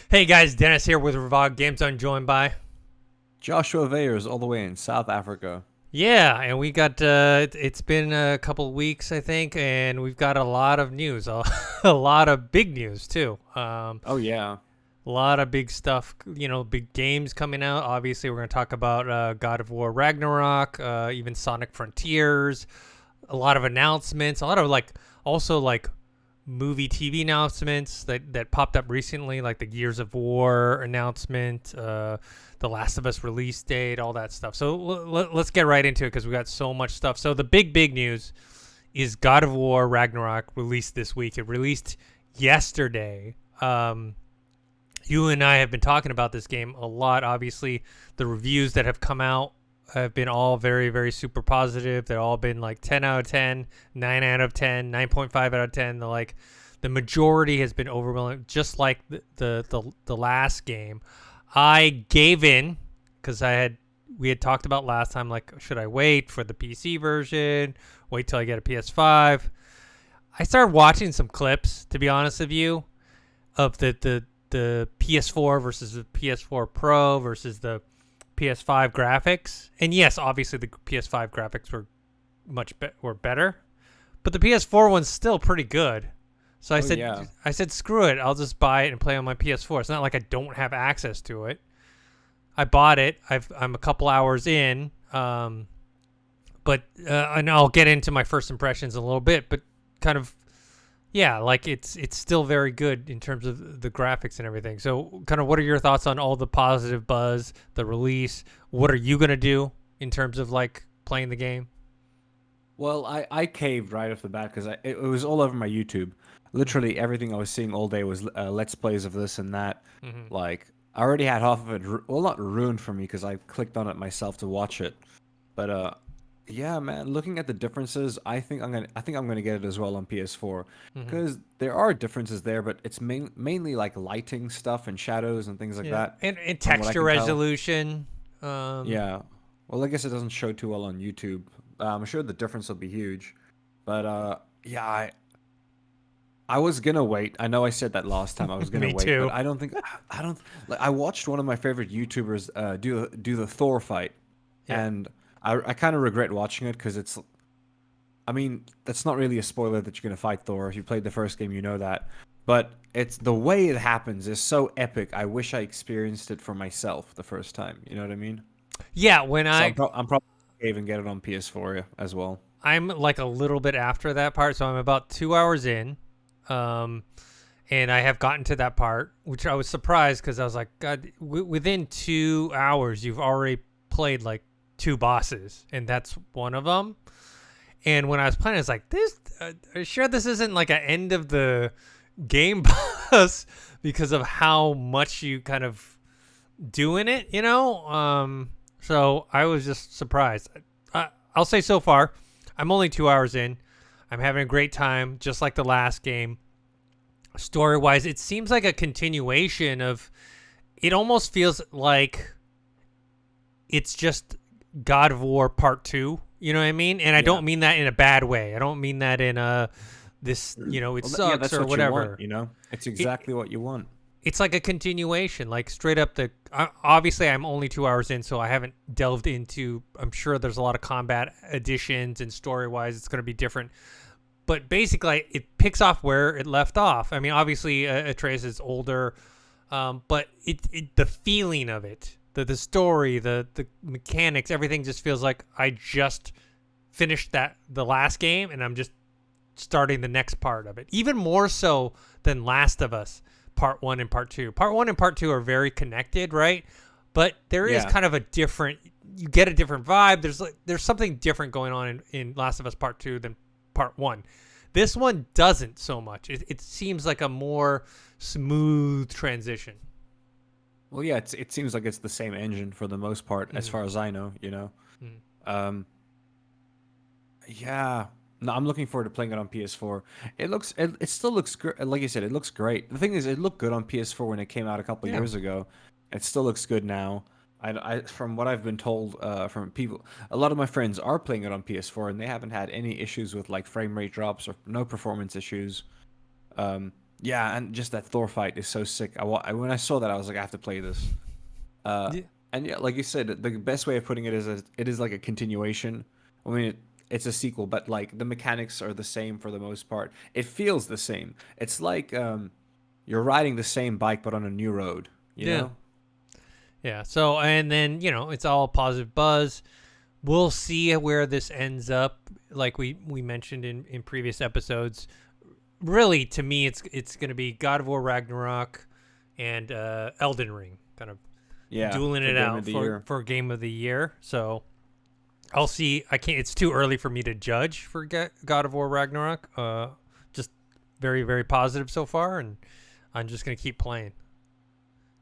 Hey guys, Dennis here with Revog Games. I'm joined by Joshua Weyers all the way in South Africa. yeah, and we got it's been a couple weeks I think, and we've got a lot of news, a lot of big news too. Oh yeah. A lot of big stuff, big games coming out. Obviously, we're gonna talk about God of War Ragnarok, even Sonic Frontiers. A lot of announcements, a lot of also movie TV announcements that popped up recently, like the Gears of War announcement, the Last of Us release date, all that stuff. So let's get right into it because we got so much stuff. So the big news is God of War Ragnarok released this week. It released yesterday. You and I have been talking about this game a lot. Obviously, the reviews that have come out have been all very, very super positive. They've all been like 10 out of 10, 9 out of 10, 9.5 out of 10. The majority has been overwhelming, just like the last game. I gave in because we had talked about last time, like, should I wait for the PC version, wait till I get a PS5? I started watching some clips, to be honest with you, of the PS4 versus the PS4 Pro versus the PS5 graphics. And yes, obviously the PS5 graphics were were better, but the PS4 one's still pretty good. So Oh yeah. I said, screw it. I'll just buy it and play on my PS4. It's not like I don't have access to it. I bought it. I'm a couple hours in. But and I'll get into my first impressions in a little bit. But kind of, yeah, like it's still very good in terms of the graphics and everything. So, kind of, what are your thoughts on all the positive buzz, the release? What are you gonna do in terms of like playing the game? Well, I caved right off the bat because it was all over my YouTube. Literally everything I was seeing all day was let's plays of this and that. Mm-hmm. Like I already had half of it, well, not ruined for me because I clicked on it myself to watch it. But yeah, man, looking at the differences, I think I'm gonna get it as well on PS4 Mm-hmm. because there are differences there, but it's mainly like lighting stuff and shadows and things like Yeah, that, and from what I texture can tell. resolution. Um, Yeah. Well, I guess it doesn't show too well on YouTube. I'm sure the difference will be huge. But yeah, I was gonna wait. I know I said that last time I was gonna Me wait, but too. I don't like I watched one of my favorite YouTubers do the Thor fight, Yeah. and I kind of regret watching it because it's I mean, that's not really a spoiler that you're gonna fight Thor. If you played the first game, you know that. But it's the way it happens is so epic. I wish I experienced it for myself the first time. You know what I mean? Yeah, So I'm probably gonna even get it on PS4 as well. I'm like a little bit after that part, so I'm about 2 hours in. Um, and I have gotten to that part, which I was surprised because I was like, God, within 2 hours, you've already played like two bosses, and that's one of them. And when I was playing, I was like, are you sure this isn't like an end of the game boss because of how much you kind of do in it, you know? So I was just surprised. I'll say so far, I'm only 2 hours in. I'm having a great time, just like the last game. Story wise, it seems like a continuation of. It almost feels like it's just God of War Part 2. You know what I mean? And I Yeah. don't mean that in a bad way. I don't mean that in a this, it Well, yeah, sucks that's or what you want, whatever. you know? It's It, exactly what you want. it's like a continuation, like straight up the. Obviously, I'm only 2 hours in, so I haven't delved into. I'm sure there's a lot of combat additions and story wise, it's going to be different. But basically, it picks off where it left off. I mean, obviously, Atreus is older, but the feeling of it, the story, the mechanics, everything just feels like I just finished the last game, and I'm just starting the next part of it. Even more so than Last of Us Part 1 and Part 2. Part 1 and Part 2 are very connected, right? But there is Yeah. kind of a different. You get a different vibe. There's something different going on in Last of Us Part 2 than Part 1. This one doesn't so much. It seems like a more smooth transition. Well, yeah, it seems like it's the same engine for the most part, as Mm, far as I know, you know? mm. Um, yeah. No, I'm looking forward to playing it on PS4. It still looks great. Like you said, it looks great. The thing is, it looked good on PS4 when it came out a couple of Yeah. years ago. It still looks good now. From what I've been told from people, a lot of my friends are playing it on PS4 and they haven't had any issues with like frame rate drops or no performance issues. Yeah, and just that Thor fight is so sick. When I saw that, I was like, I have to play this. Uh, Yeah. and yeah, like you said, the best way of putting it is it is like a continuation. I mean, it's a sequel, but like the mechanics are the same for the most part. It feels the same. It's like you're riding the same bike but on a new road. You Yeah. know? Yeah. So, and then, it's all positive buzz. We'll see where this ends up. Like we mentioned in previous episodes, really, to me, it's going to be God of War Ragnarok and Elden Ring, kind of Yeah, dueling for it game of out the for year. game of the year. So I'll see. I can't. It's too early for me to judge for God of War Ragnarok. Just very very positive so far, and I'm just gonna keep playing.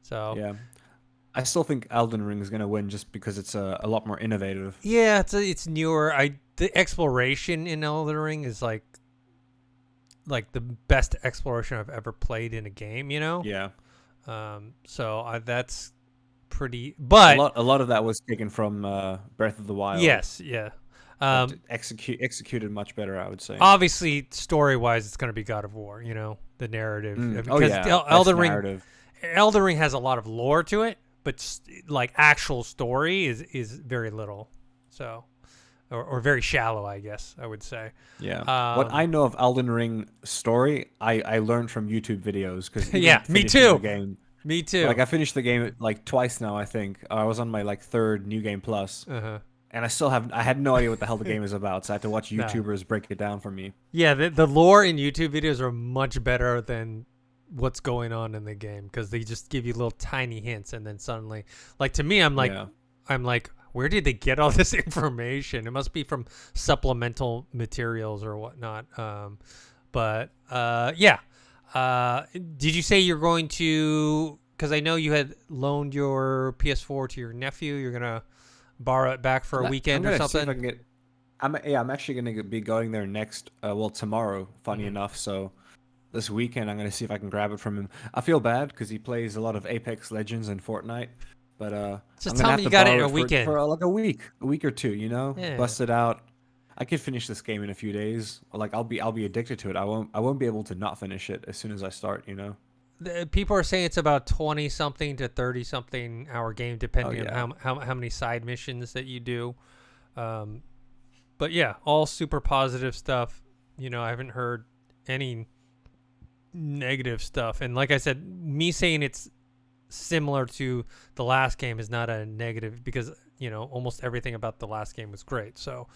So Yeah. I still think Elden Ring is gonna win just because it's a lot more innovative. yeah, it's newer. The exploration in Elden Ring is like the best exploration I've ever played in a game. Yeah. So that's pretty. A But lot of that was taken from Breath of the Wild, yes, yeah. but Um, executed much better, I would say. Obviously, story wise, it's going to be God of War. The narrative, Oh because yeah, best Elden Ring, narrative. Elden Ring has a lot of lore to it, but like actual story is very little. So, or very shallow, I guess I would say. Yeah. What I know of Elden Ring story, I learned from YouTube videos because Yeah, even me finishing the too. game, Me like too. I finished the game like twice now. I think I was on my like third New Game Plus, Uh-huh. and I had no idea what the hell the game is about, so I had to watch Nah. YouTubers break it down for me. Yeah, the lore in YouTube videos are much better than what's going on in the game because they just give you little tiny hints and then suddenly, like to me, Yeah. I'm like, where did they get all this information? It must be from supplemental materials or whatnot. But yeah. Did you say you're going to? Because I know you had loaned your PS4 to your nephew. You're gonna borrow it back for a I'm weekend or gonna see if I something. can get. I'm actually gonna be going there next. Well, tomorrow. Funny Mhm. enough, so this weekend I'm gonna see if I can grab it from him. I feel bad because he plays a lot of Apex Legends and Fortnite, but Just I'm gonna tell have me you to got it in borrow a it weekend. for like a week or two. Yeah. Bust it out. I could finish this game in a few days. Like I'll be addicted to it. I won't be able to not finish it as soon as I start. People are saying it's about 20 something to 30 something hour game, Oh depending yeah. on how many side missions that you do. Um, but yeah, all super positive stuff. I haven't heard any negative stuff. And like I said, me saying it's similar to the last game is not a negative because, almost everything about the last game was great. So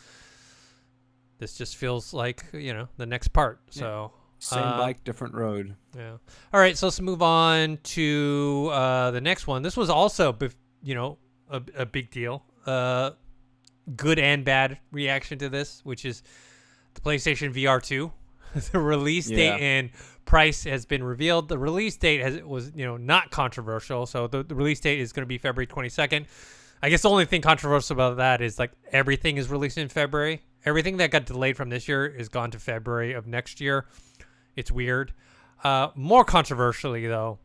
this just feels like, the next part. Yeah. So Same bike, different road. yeah. All right, so let's move on to the next one. This was also, a big deal. Good and bad reaction to this, which is the PlayStation VR2. The release Yeah. date and price has been revealed. The release date was not controversial. So the release date is going to be February 22nd. I guess the only thing controversial about that is like everything is released in February. Everything that got delayed from this year is gone to February of next year. It's weird. More controversially, though,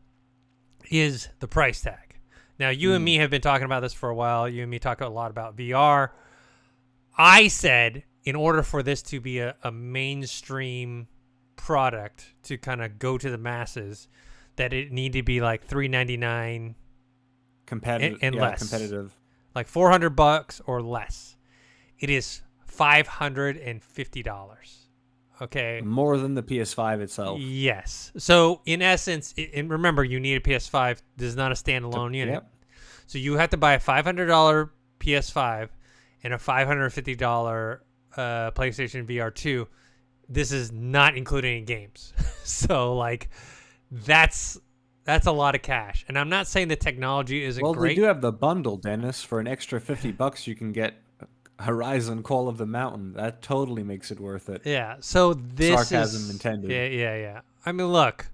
is the price tag. Now, you and me have been talking about this for a while. You and me talk a lot about VR. I said in order for this to be a mainstream product to kind of go to the masses, that it need to be like $399 Competitive. and Yeah, less, competitive. like $400 or less. It is $550. Okay. More than the PS5 itself. Yes. So in essence, and remember, you need a PS5. This is not a standalone unit. Yep. So you have to buy a $500 PS5 and a $550 PlayStation VR2. This is not including games. So like, that's a lot of cash. And I'm not saying the technology isn't Well, great. they do have the bundle, Dennis. For an extra $50, you can get Horizon Call of the Mountain. That totally makes it worth it. Yeah. So this Sarcasm is intended. Yeah. I mean, look,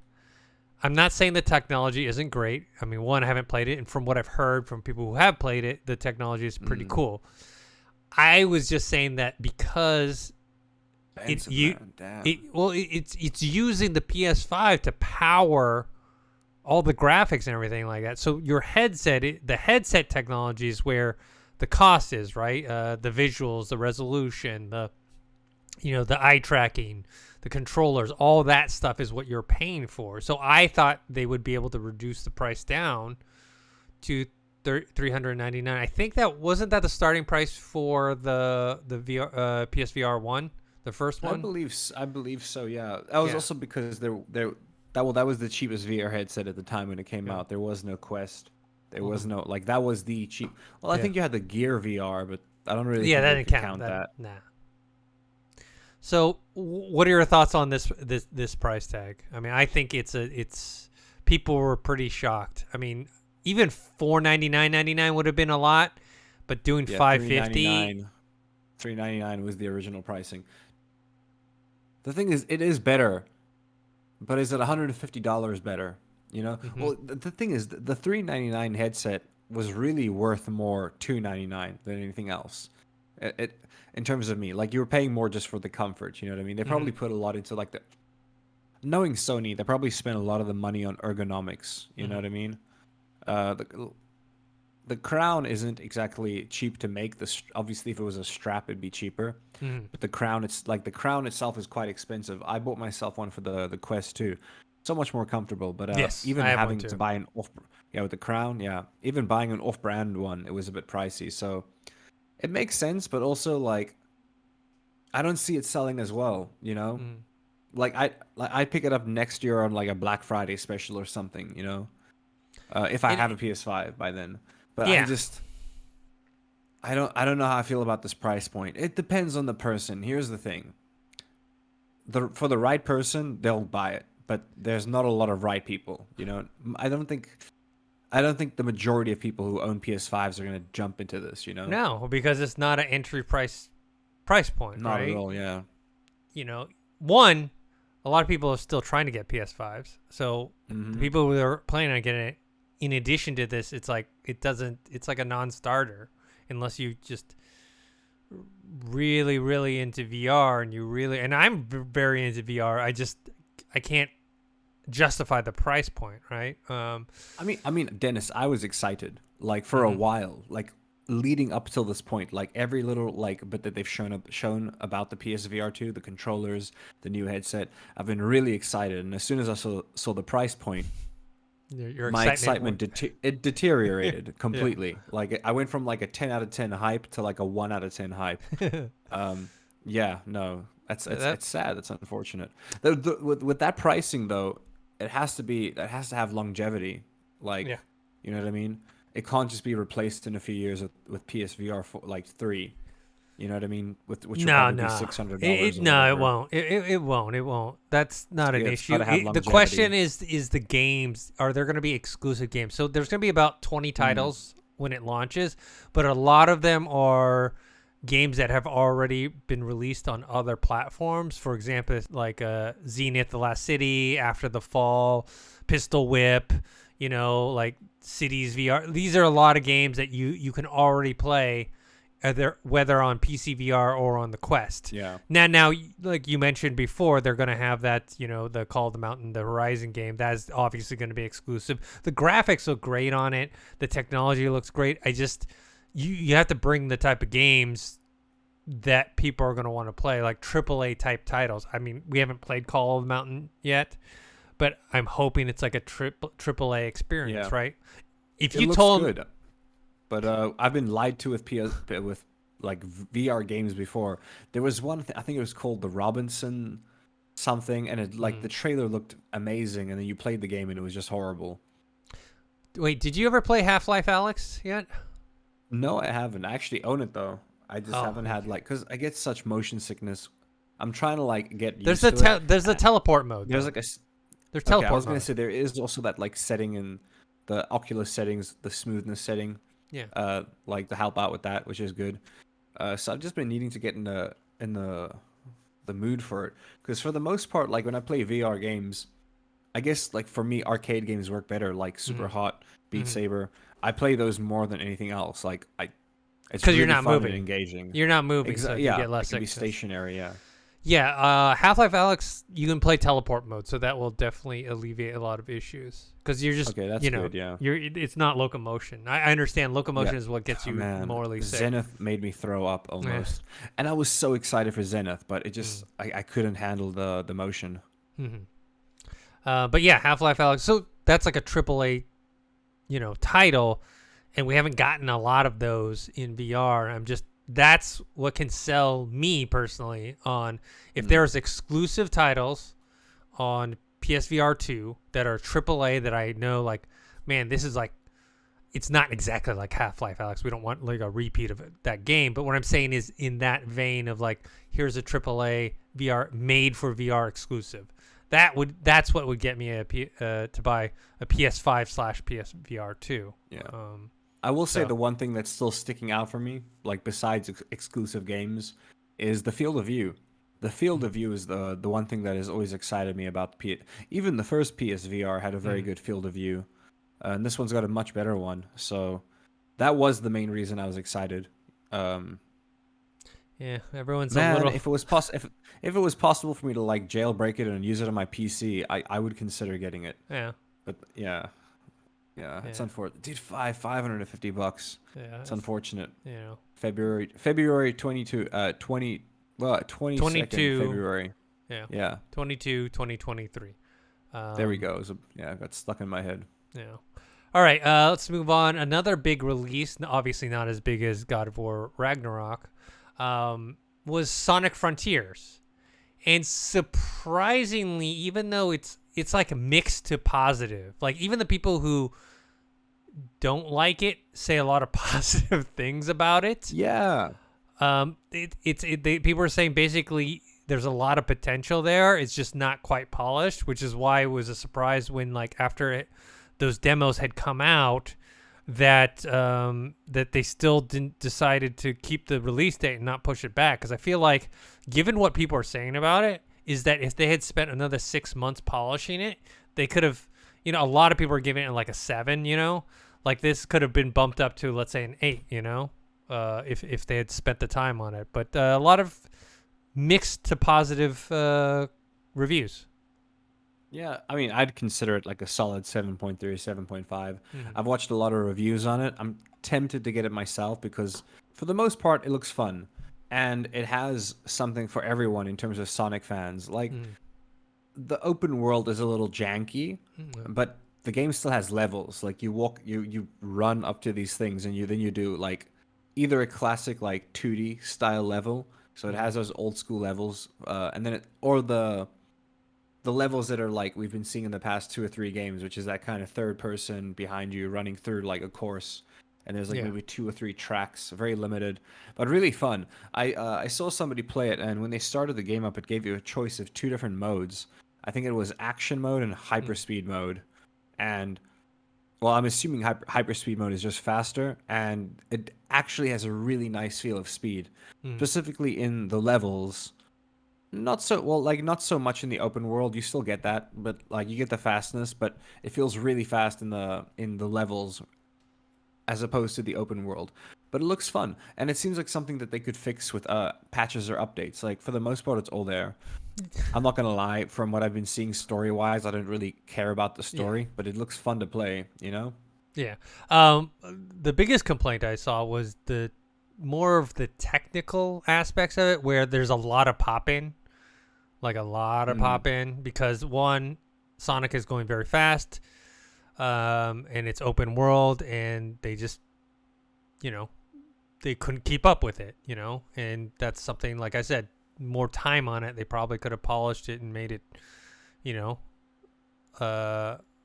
I'm not saying the technology isn't great. I mean, one, I haven't played it, and from what I've heard from people who have played it, the technology is pretty cool. I was just saying that because it's using the PS5 to power all the graphics and everything like that. So your headset, the headset technology is where the cost is, right? The visuals, the resolution, the eye tracking, the controllers, all that stuff is what you're paying for. So I thought they would be able to reduce the price down to $399. I think wasn't that the starting price for the PSVR 1, the first one? I believe so. Yeah, that was also because that was the cheapest VR headset at the time when it came out. There was no Quest. There was no that was the cheap. Well, I think you had the Gear VR, but I don't really think that you didn't could count that. Nah. So, what are your thoughts on this price tag? I mean, I think it's people were pretty shocked. I mean, even $499.99 would have been a lot, but doing $550, $399 was the original pricing. The thing is, it is better, but is it $150 better? Well, the thing is, the $399 headset was really worth more $299 than anything else. It in terms of me, like you were paying more just for the comfort. You know what I mean? They probably put a lot into like knowing Sony, they probably spent a lot of the money on ergonomics. You know what I mean? The crown isn't exactly cheap to make. Obviously, if it was a strap, it'd be cheaper. But the crown, the crown itself is quite expensive. I bought myself one for the Quest 2. So much more comfortable, but even having to buy an with the crown, even buying an off-brand one, it was a bit pricey. So it makes sense, but also like I don't see it selling as well. Like I pick it up next year on like a Black Friday special or something. If I have a PS5 by then. But I don't know how I feel about this price point. It depends on the person. Here's the thing. For the right person, they'll buy it. But there's not a lot of right people. I don't think the majority of people who own PS5s are going to jump into this, No, because it's not an entry price point, not right? At all, yeah. One, a lot of people are still trying to get PS5s. So the people who are planning on getting it, in addition to this, it's like a non-starter unless you just really, really into VR and I'm very into VR. I can't justify the price point, right? I mean, Dennis, I was excited like for a while, like leading up till this point, like every little bit that they've shown about the PSVR2, the controllers, the new headset. I've been really excited, and as soon as I saw the price point, my excitement deteriorated completely. Like I went from like a 10 out of 10 hype to like a 1 out of 10 hype. No, that's sad. That's unfortunate. With that pricing though, it has to have longevity. Like, you know what I mean? It can't just be replaced in a few years with PSVR 3. You know what I mean? Which will probably be $600. It won't. It won't. That's not an issue. The question is the games. Are there going to be exclusive games? So there's going to be about 20 titles when it launches, but a lot of them are games that have already been released on other platforms. For example, like Zenith, The Last City, After the Fall, Pistol Whip, like Cities VR. These are a lot of games that you can already play, whether on PCVR or on the Quest. Yeah. Now, like you mentioned before, they're going to have that, the Call of the Mountain, the Horizon game. That is obviously going to be exclusive. The graphics look great on it. The technology looks great. You have to bring the type of games that people are going to want to play, like AAA type titles. I mean, we haven't played Call of the Mountain yet, but I'm hoping it's like a AAA experience, right? If you told good. But I've been lied to with like VR games before. There was one, I think it was called the Robinson something, and it the trailer looked amazing, and then you played the game and it was just horrible. Wait, did you ever play HalfLife Alex yet? No, I haven't. I actually own it though. I just haven't had because I get such motion sickness. I'm trying to get used to it. There's a teleport mode. There's there's teleport. I was gonna say there is also that setting in the Oculus settings, the smoothness setting. Yeah. To help out with that, which is good. So I've just been needing to get in the mood for it, because for the most part, like when I play VR games, I guess for me arcade games work better, like Super Hot, Beat Saber. I play those more than anything else. It's because really you're not fun moving, and engaging. You're not moving, so you get less. It can be stationary. Yeah. Yeah, Half-Life Alex, you can play teleport mode, so that will definitely alleviate a lot of issues. Because you're just, Okay, that's good. Yeah. it's not locomotion. I understand Yeah. locomotion is what gets Oh, you man, morally sick. Zenith made me throw up Yeah. almost, and I was so excited for Zenith, but it Mm. just I couldn't handle the motion. Hmm. But yeah, Half-Life Alex. So that's like a AAA, title, and we haven't gotten a lot of those in VR. That's what can sell me personally on if Mm. there's exclusive titles on PSVR 2 that are AAA that I know, like, man, this is like, it's not exactly like Half-Life Alex. We don't want like a repeat of that game, but what I'm saying is in that vein of like, here's a AAA VR made for VR exclusive. That's what would get me to buy a PS5/PSVR 2. Yeah. Um, I will say so the one thing that's still sticking out for me, like besides exclusive games, is the field of view. The field of view is the one thing that has always excited me about even the first PSVR had a very mm, good field of view, and this one's got a much better one. So that was the main reason I was excited. Um, yeah, everyone's a Man, little if it was possible for me to like jailbreak it and use it on my PC, I would consider getting it. yeah, But yeah, yeah, it's yeah, unfortunate. Dude, $550. yeah, It's unfortunate. you know, February 22 20 well 22nd 22, February. yeah, Yeah. 22, 2023. There we go. Yeah, it got stuck in my head. Yeah. All right, let's move on. Another big release, obviously not as big as God of War Ragnarok, was Sonic Frontiers. And surprisingly, even though it's like mixed to positive, like even the people who don't like it say a lot of positive things about it. Yeah. People are saying basically there's a lot of potential there. It's just not quite polished, which is why it was a surprise when like after those demos had come out that that they still didn't decided to keep the release date and not push it back. Because I feel like, given what people are saying about it, is that if they had spent another 6 months polishing it, they could have. A lot of people are giving it like a 7. Like this could have been bumped up to, let's say, an 8. If they had spent the time on it. But a lot of mixed to positive reviews. Yeah, I mean, I'd consider it like a solid 7.3, 7.5. Mm-hmm. I've watched a lot of reviews on it. I'm tempted to get it myself because, for the most part, it looks fun. And it has something for everyone in terms of Sonic fans. Like, the open world is a little janky, but the game still has levels. Like, you run up to these things, and then you do, like, either a classic, like, 2D style level. So it has those old school levels, and then or the levels that are like we've been seeing in the past 2 or 3 games, which is that kind of third person behind you running through like a course, and there's like maybe 2 or 3 tracks, very limited, but really fun. I saw somebody play it, and when they started the game up, it gave you a choice of 2 different modes. I think it was action mode and hyperspeed mode, and well, I'm assuming hyperspeed mode is just faster, and it actually has a really nice feel of speed, specifically in the levels. Not so well, like not so much in the open world. You still get that, but like you get the fastness, but it feels really fast in the levels as opposed to the open world. But it looks fun, and it seems like something that they could fix with patches or updates. Like for the most part, it's all there. I'm not gonna lie, from what I've been seeing story wise, I don't really care about the story, but it looks fun to play. Yeah. The biggest complaint I saw was the more of the technical aspects of it, where there's a lot of pop-in. Like a lot of pop-in, because one, Sonic is going very fast, and it's open world, and they just, they couldn't keep up with it, and that's something, like I said, more time on it. They probably could have polished it and made it,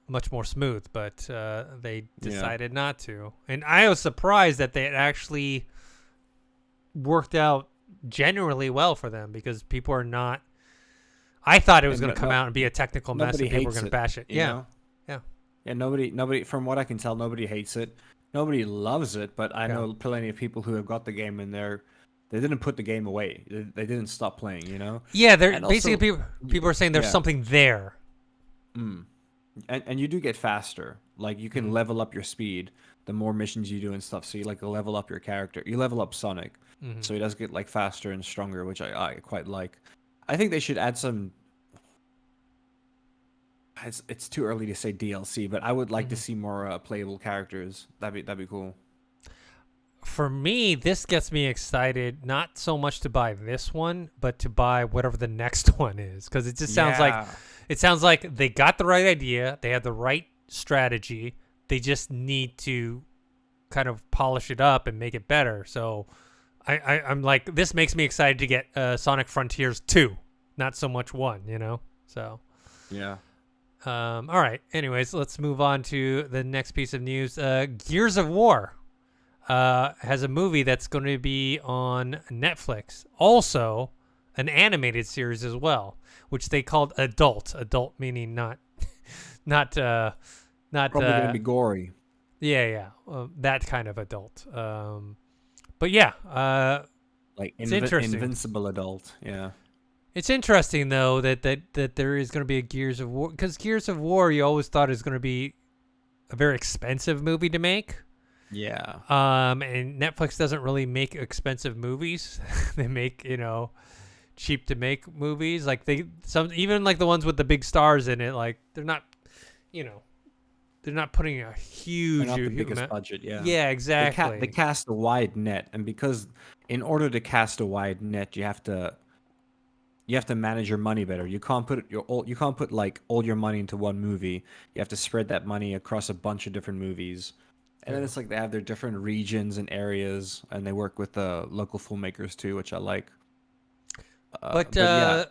much more smooth, but they decided not to. And I was surprised that they had actually worked out generally well for them, because people are not. I thought it was going to come out and be a technical mess, and people were going to bash it. Yeah. Nobody. From what I can tell, nobody hates it. Nobody loves it, but I know plenty of people who have got the game in there. They didn't put the game away. They didn't stop playing. Yeah, they're basically people are saying there's something there. And you do get faster. Like you can level up your speed the more missions you do and stuff. So you like level up your character. You level up Sonic, so he does get like faster and stronger, which I quite like. I think they should add some. It's too early to say DLC, but I would like to Mhm. see more playable characters. That'd be cool. For me, this gets me excited, not so much to buy this one, but to buy whatever the next one is, because it just Yeah. sounds like they got the right idea, they had the right strategy, they just need to kind of polish it up and make it better. So I'm like, this makes me excited to get Sonic Frontiers 2, not so much 1, you know? So, Yeah. all right. Anyways, let's move on to the next piece of news. Gears of War has a movie that's going to be on Netflix. Also, an animated series as well, which they called adult. Adult meaning not, not, not. Probably gonna be gory. Yeah, that kind of adult. But yeah, Like it's interesting. invincible adult. Yeah. It's interesting though that there is going to be a Gears of War, because Gears of War you always thought is going to be a very expensive movie to make. Yeah. And Netflix doesn't really make expensive movies. They make, cheap to make movies. Like even like the ones with the big stars in it, like they're not, they're not putting a huge, They're not the huge biggest amount. budget. Yeah. Yeah, exactly. They cast a wide net, and because in order to cast a wide net, you have to manage your money better. You can't put like all your money into one movie. You have to spread that money across a bunch of different movies. And then Yeah. it's like they have their different regions and areas, and they work with the local filmmakers too, which I like. But But yeah,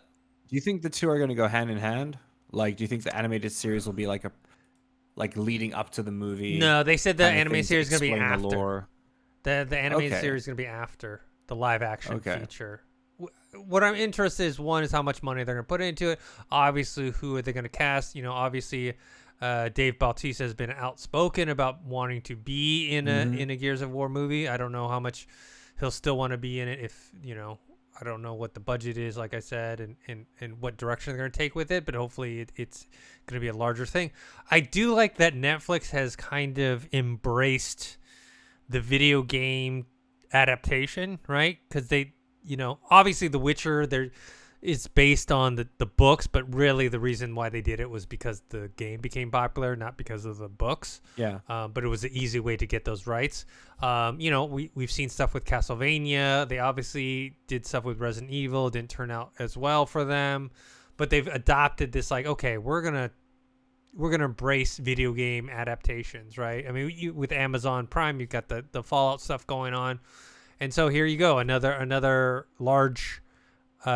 do you think the two are going to go hand in hand? Like, do you think the animated series will be like leading up to the movie no, they said the kind of anime thing to series is gonna be explain the after. lore? The animated Okay, series is gonna be after the live action okay. feature. What I'm interested is, one is how much money they're gonna put into it. Obviously, who are they gonna cast? Obviously, Dave Bautista has been outspoken about wanting to be in Hmm. a Gears of War movie. I don't know how much he'll still want to be in it if I don't know what the budget is, like I said, and what direction they're going to take with it, but hopefully it's going to be a larger thing. I do like that Netflix has kind of embraced the video game adaptation, right? Because they, obviously The Witcher, it's based on the books, but really the reason why they did it was because the game became popular, not because of the books. Yeah. But it was an easy way to get those rights. We've seen stuff with Castlevania. They obviously did stuff with Resident Evil. It didn't turn out as well for them, but they've adopted this, like, okay, we're gonna embrace video game adaptations, right? I mean, with Amazon Prime, you've got the Fallout stuff going on, and so here you go, another large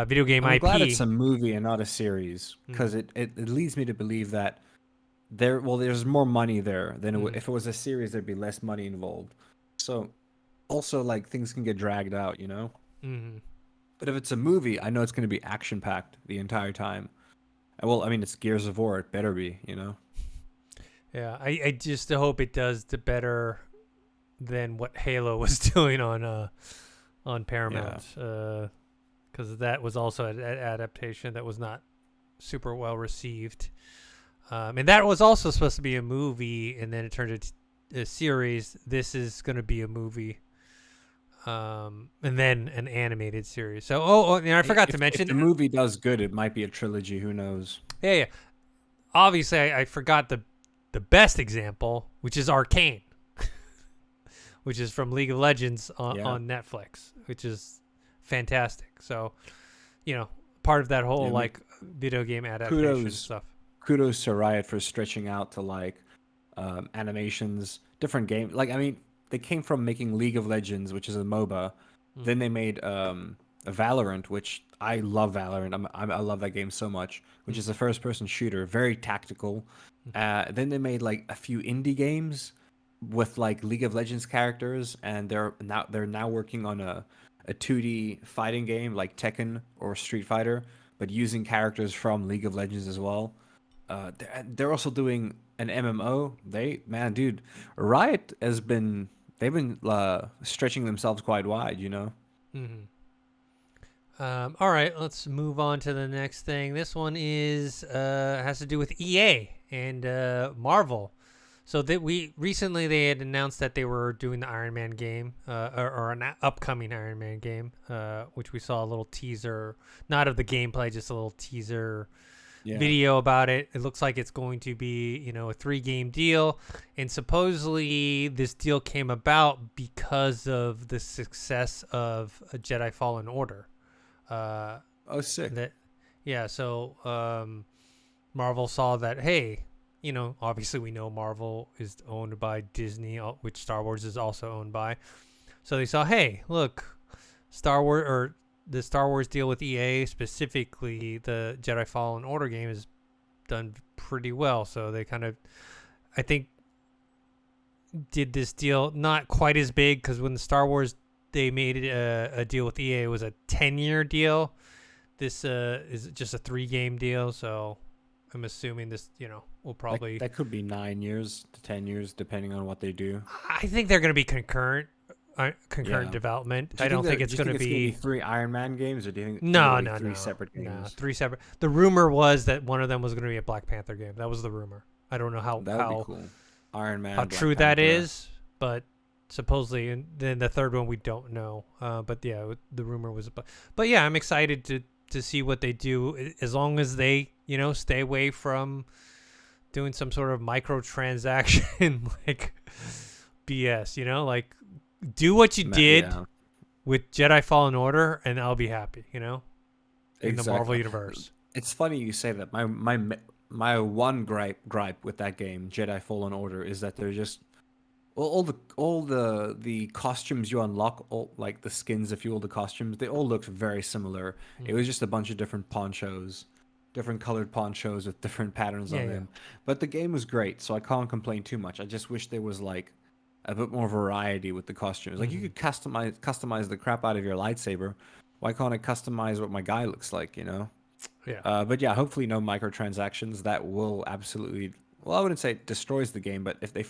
video game I'm glad IP. it's a movie and not a series because Mm, it leads me to believe that there's more money there than mm, if it was a series, there'd be less money involved. So also like things can get dragged out, you know? mm. But if it's a movie, I know it's going to be action packed the entire time. Well, I mean, it's Gears of War. It better be, you know? Yeah, I just hope it does the better than what Halo was doing on Yeah. Paramount, because that was also an adaptation that was not super well received. And that was also supposed to be a movie, and then it turned into a series. This is going to be a movie, and then an animated series. So, and I forgot to If mention, the movie does good, it might be a trilogy. Who knows? yeah. Obviously, I forgot the best example, which is Arcane, which is from League of Legends Yeah. on Netflix, which is fantastic. So, part of that whole Yeah, I mean, like video game adaptation kudos stuff. kudos to Riot for stretching out to like animations, different game. Like I mean, they came from making League of Legends, which is a MOBA. Then Mm-hmm. they made a Valorant, which I love Valorant. I love that game so much, which is a first-person shooter, very tactical. Then they made like a few indie games with like League of Legends characters, and they're now working on a 2D fighting game like Tekken or Street Fighter, but using characters from League of Legends as well. They're also doing an MMO. Man, dude, Riot they've been stretching themselves quite wide, you know. Mm-hmm. All right, let's move on to the next thing. This one is has to do with EA and Marvel. So that we recently they had announced that they were doing the Iron Man game, or an upcoming Iron Man game, which we saw a little teaser, not of the gameplay, just a little teaser Yeah. video about it. It looks like it's going to be, a 3-game deal, and supposedly this deal came about because of the success of a Jedi Fallen Order. Oh, sick. That, yeah. So Marvel saw that. Hey, obviously we know Marvel is owned by Disney, which Star Wars is also owned by. So they saw, hey, look, Star Wars or the Star Wars deal with EA, specifically the Jedi Fallen Order game, has done pretty well. So they kind of, I think, did this deal not quite as big, because when the Star Wars they made it a deal with EA, it was a 10-year deal. This is just a 3-game deal. So I'm assuming this, will probably That could be 9 years to 10 years, depending on what they do. I think they're going to be concurrent Yeah. development. Do I you don't think think it's going to gonna be 3 Iron Man games, or do you think no, it'll be no, 3 no, separate games? no, 3 separate. The rumor was that one of them was going to be a Black Panther game. That was the rumor. I don't know That would be cool. Iron Man. how Black true that Panther. is, but supposedly, and then the third one we don't know. But yeah, the rumor was. But yeah, I'm excited to see what they do, as long as they stay away from doing some sort of microtransaction like BS. Like, do what you did Yeah, with Jedi Fallen Order, and I'll be happy. In the exactly. Marvel universe. It's funny you say that. My one gripe with that game, Jedi Fallen Order, is that they're just all the costumes you unlock, all like the skins, if you will, the costumes, they all look very similar. It was just a bunch of different ponchos, different colored ponchos with different patterns Yeah, on yeah. them. But the game was great, so I can't complain too much. I just wish there was like a bit more variety with the costumes. Like you could customize the crap out of your lightsaber. Why can't I customize what my guy looks like, you know? Yeah. But yeah, hopefully no microtransactions. That will absolutely, well, I wouldn't say it destroys the game, but if they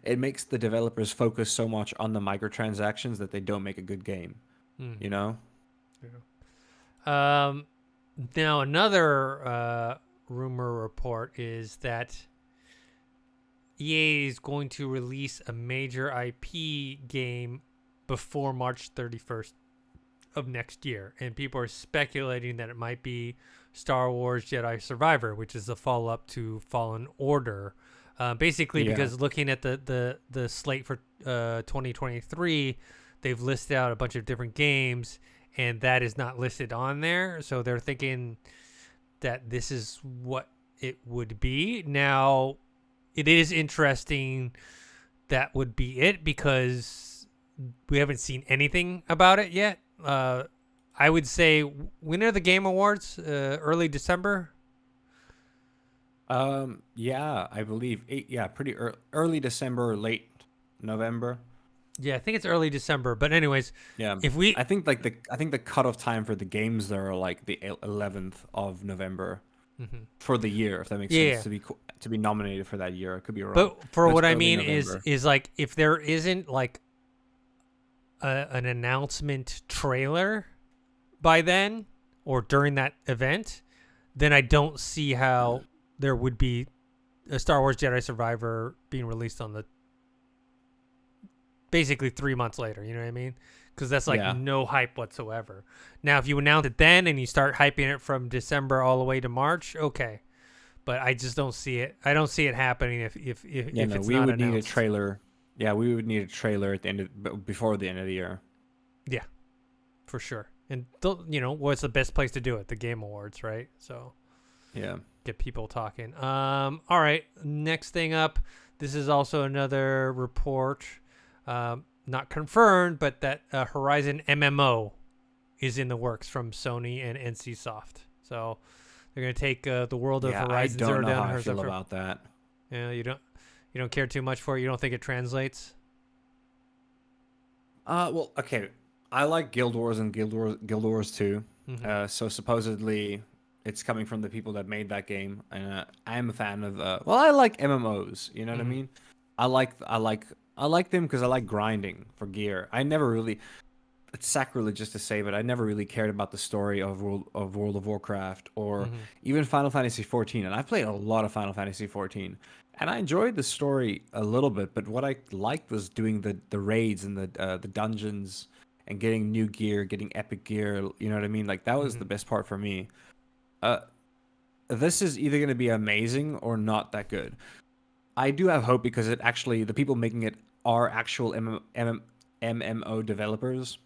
it makes the developers focus so much on the microtransactions that they don't make a good game, Mhm. you know? Now another rumor report is that EA is going to release a major IP game before March 31st of next year, and people are speculating that it might be Star Wars Jedi Survivor, which is the follow-up to Fallen Order. Basically, Yeah. because looking at the slate for 2023, they've listed out a bunch of different games, and that is not listed on there. So they're thinking that this is what it would be. Now, it is interesting that would be it, because we haven't seen anything about it yet. I would say, when are the Game Awards? Early December? Yeah, I believe pretty early December, late November. Yeah, I think it's early December. But anyways, Yeah, if we I think the cutoff time for the games there are like the 11th of November Mhm. for the year, if that makes Yeah. sense, to be nominated for that year. I could be wrong. But for But what it's I early mean November. is like, if there isn't like an announcement trailer by then or during that event, then I don't see how there would be a Star Wars Jedi Survivor being released on the basically 3 months later. You know what I mean? Because that's like Yeah. no hype whatsoever. Now, if you announce it then and you start hyping it from December all the way to March, okay. But I just don't see it. I don't see it happening if Yeah, no, it's we not would need a announced. trailer. Yeah, we would need a trailer at the end of before the end of the year. Yeah, for sure. And what's the best place to do it? The Game Awards, right? So Yeah. get people talking. All right. Next thing up. This is also another report, not confirmed, but that Horizon MMO is in the works from Sony and NCSoft. So they're gonna take the world of Yeah, I Horizon Zero don't know Dawn. how I Horizon feel Zero- about that. Yeah, you don't care too much for it. You don't think it translates. Well, okay. I like Guild Wars and Guild Wars 2. Mhm. So supposedly it's coming from the people that made that game, and I'm a fan of. Well, I like MMOs. You know what I Mhm. mean? I like them because I like grinding for gear. I never really. It's sacrilegious to say, but I never really cared about the story of World of Warcraft or Mhm. even Final Fantasy 14. And I've played a lot of Final Fantasy 14, And I enjoyed the story a little bit, but what I liked was doing the raids and the dungeons and getting new gear, getting epic gear. You know what I mean? Like that was the Hmm. best part for me. Uh, this is either going to be amazing or not that good. I do have hope because it actually the people making it are actual MMO developers.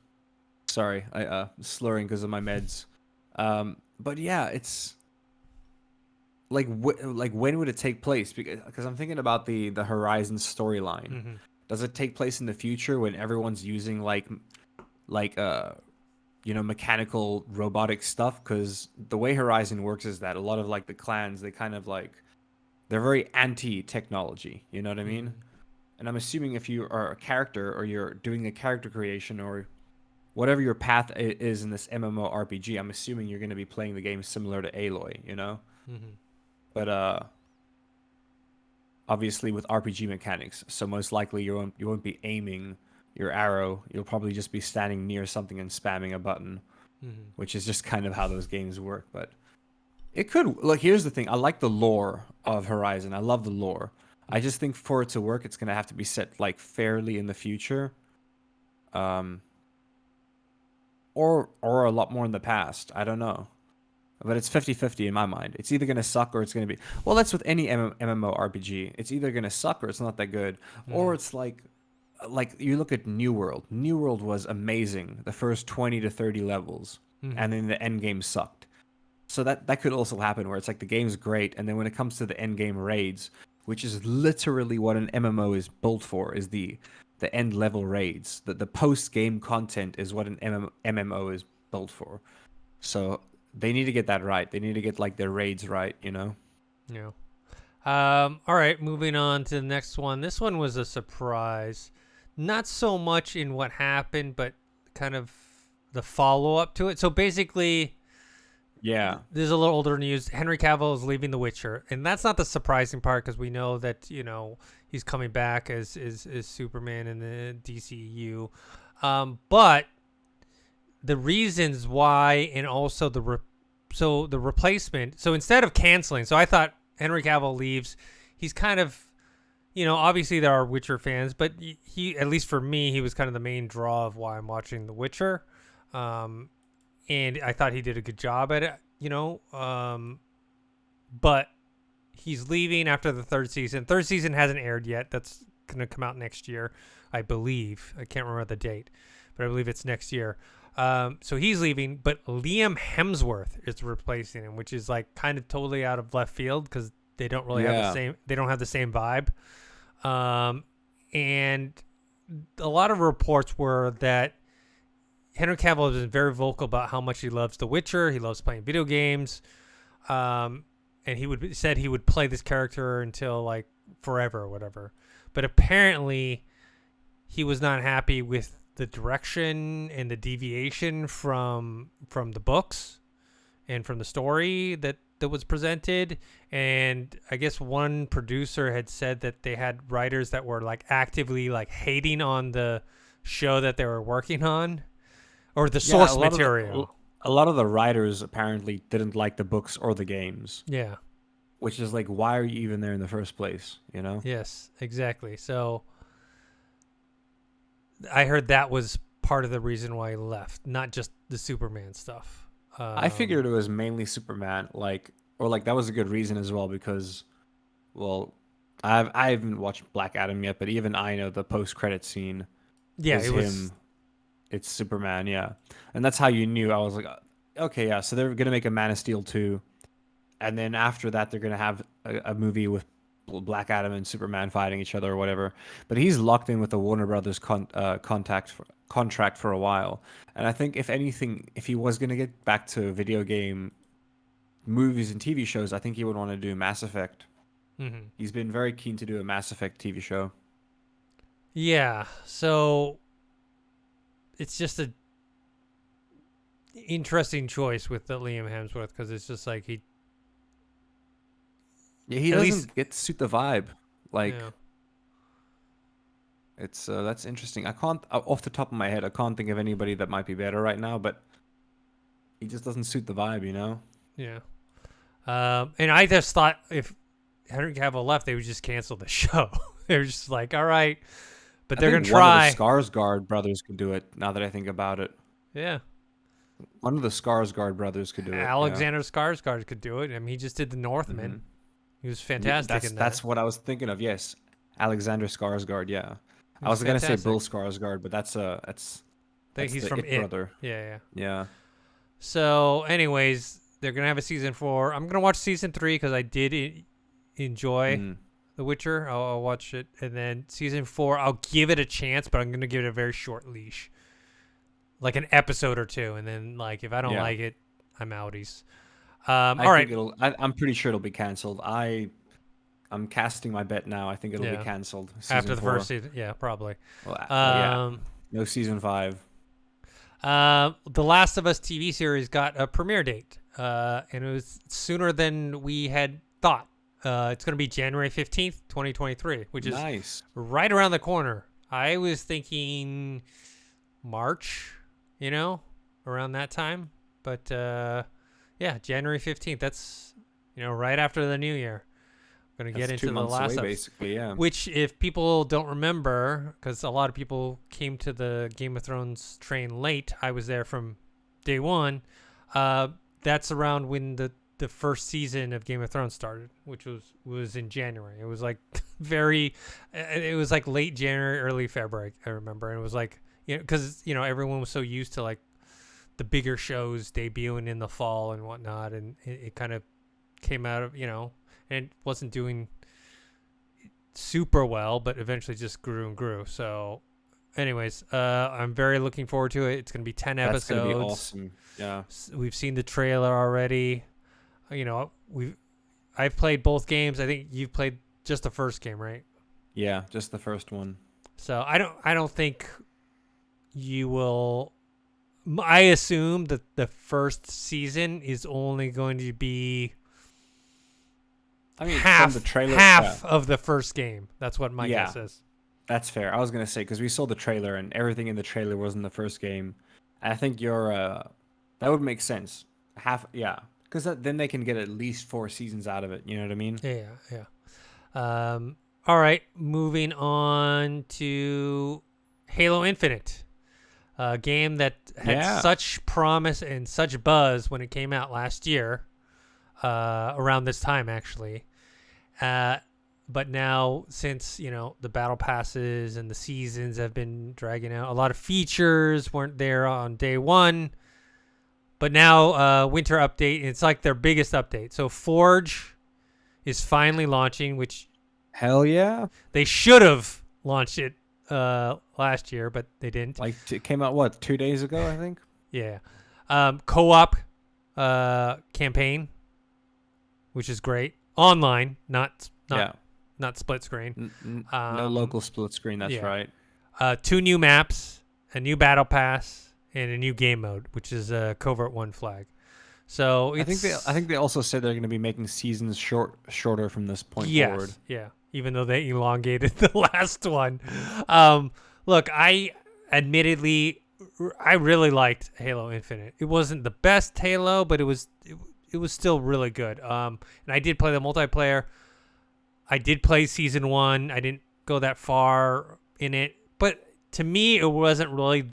Sorry, I slurring because of my meds. But yeah, it's like when would it take place? Because I'm thinking about the Horizon storyline. Hmm. Does it take place in the future when everyone's using like mechanical robotic stuff? Because the way Horizon works is that a lot of like the clans they kind of like they're very anti technology. You know what I mean? Hmm. And I'm assuming if you are a character or you're doing a character creation or whatever your path is in this MMORPG, I'm assuming you're going to be playing the game similar to Aloy, you know? Hmm. But obviously with RPG mechanics, so most likely you won't be aiming your arrow. You'll probably just be standing near something and spamming a button, Hmm. which is just kind of how those games work. But it could look. Here's the thing: I like the lore of Horizon. I love the lore. I just think for it to work, it's gonna have to be set like fairly in the future, um, or a lot more in the past. I don't know. But it's 50-50 in my mind. It's either going to suck or it's going to be. Well, that's with any MMORPG. It's either going to suck or it's not that good. Or Hmm. it's like you look at New World. New World was amazing the first 20 to 30 levels, Hmm. and then the end game sucked. So that could also happen where it's like the game's great, and then when it comes to the end game raids, which is literally what an MMO is built for, is the end level raids. The post game content is what an MMO is built for. So they need to get that right. They need to get like their raids right, you know? Yeah. All right, moving on to the next one. This one was a surprise. Not so much in what happened, but kind of the follow up to it. So basically, Yeah. this is a little older news. Henry Cavill is leaving The Witcher, and that's not the surprising part because we know that he's coming back as Superman in the DCU. But the reasons why, and also the replacement. So instead of canceling, so I thought Henry Cavill leaves. He's kind of, obviously there are Witcher fans, but he, at least for me, he was kind of the main draw of why I'm watching The Witcher. Um, and I thought he did a good job at it, but he's leaving after the third season. Third season hasn't aired yet. That's gonna come out next year, I believe. I can't remember the date, but I believe it's next year. So he's leaving, but Liam Hemsworth is replacing him, which is like kind of totally out of left field because they don't really have the Yeah. same. They don't have the same vibe. And a lot of reports were that Henry Cavill has been very vocal about how much he loves The Witcher. He loves playing video games. And said he would play this character until like forever or whatever. But apparently, he was not happy with the direction and the deviation from the books and from the story that was presented. And I guess one producer had said that they had writers that were like actively like hating on the show that they were working on or the Yeah, source material. a lot of the writers apparently didn't like the books or the games, Yeah. which is like why are you even there in the first place, you know? Yes, exactly. So I heard that was part of the reason why he left, not just the Superman stuff. I figured it was mainly Superman, like that was a good reason as well because well, I haven't watched Black Adam yet, but even I know the post credit scene Yeah, is it was. him. It's Superman, yeah. And that's how you knew. I was like, okay, yeah, so they're going to make a Man of Steel 2. And then after that, they're going to have a movie with Black Adam and Superman fighting each other or whatever. But he's locked in with the Warner Brothers contract for a while. And I think, if anything, if he was going to get back to video game movies and TV shows, I think he would want to do Mass Effect. Hmm. He's been very keen to do a Mass Effect TV show. Yeah, so it's just a interesting choice with the Liam Hemsworth because it's just like he Yeah, he at least doesn't get to suit the vibe. Like, yeah it's that's interesting. I can't off the top of my head, I can't think of anybody that might be better right now, but he just doesn't suit the vibe, you know? yeah. And I just thought if Henry Cavill left, they would just cancel the show. They were just like, all right, but I they're think gonna one of the try. Skarsgård brothers could do it. Now that I think about it, Yeah, one of the Skarsgård brothers could do it. Yeah. Alexander Skarsgård could do it. I mean, he just did The Northman. Hmm. He was Yeah, fantastic in that. that's what I was thinking of. Yes, Alexander Skarsgård. Yeah, He I was was gonna say fantastic. Bill Skarsgård, but that's He's the from It It. brother. Yeah, yeah. Yeah. So, anyways, they're gonna have a season 4. I'm gonna watch season 3 because I did enjoy Mm. The Witcher. I'll watch it, and then season 4, I'll give it a chance, but I'm gonna give it a very short leash, like an episode or two, and then like if I don't Yeah. like it, I'm outies. I All think right. I'm pretty sure it'll be canceled. I'm casting my bet now. I think it'll Yeah. be canceled. After the 4. first season, yeah, probably. Well, yeah. Um, No season 5. The Last of Us TV series got a premiere date, and it was sooner than we had thought. It's going to be January 15th, 2023, which is Nice. right around the corner. I was thinking March, around that time. But yeah, January 15th. That's, right after the new year. Going to get That's into 2 The months Last away, of Us. basically. Yeah. Which, if people don't remember, because a lot of people came to the Game of Thrones train late, I was there from day one. That's around when the first season of Game of Thrones started, which was in January. It was like it was like late January, early February, I remember. And it was like, because, everyone was so used to like the bigger shows debuting in the fall and whatnot. And it kind of came out of, and it wasn't doing super well, but eventually just grew and grew. So anyways, I'm very looking forward to it. It's going to be 10 That's episodes. gonna be awesome. Yeah. We've seen the trailer already. I've played both games. I think you've played just the first game, right? Yeah, just the first one. So I don't think you will. I assume that the first season is only going to be I mean, half from the trailer, of the first game. That's what my Yeah. guess is. that's fair. I was gonna say because we saw the trailer and everything in the trailer was in the first game. And I think that would make sense. Yeah, because then they can get at least 4 seasons out of it. You know what I mean? Yeah. All right, moving on to Halo Infinite, a game that had Yeah. such promise and such buzz when it came out last year, around this time actually. But now, since the battle passes and the seasons have been dragging out, a lot of features weren't there on day one. But now, winter update, it's like their biggest update. So Forge is finally launching, which Hell yeah! they should have launched it last year, but they didn't. Like it came out 2 days ago, I think. Yeah. Co-op campaign, which is great. Online, not split screen. No local split screen. That's yeah. right. 2 new maps, a new battle pass, and a new game mode, which is a Covert 1 flag. So I think they also said they're going to be making seasons shorter from this point forward. Yeah. Even though they elongated the last one. Look, I really liked Halo Infinite. It wasn't the best Halo, but it was still really good. And I did play the multiplayer. I did play season 1. I didn't go that far in it, but to me, it wasn't really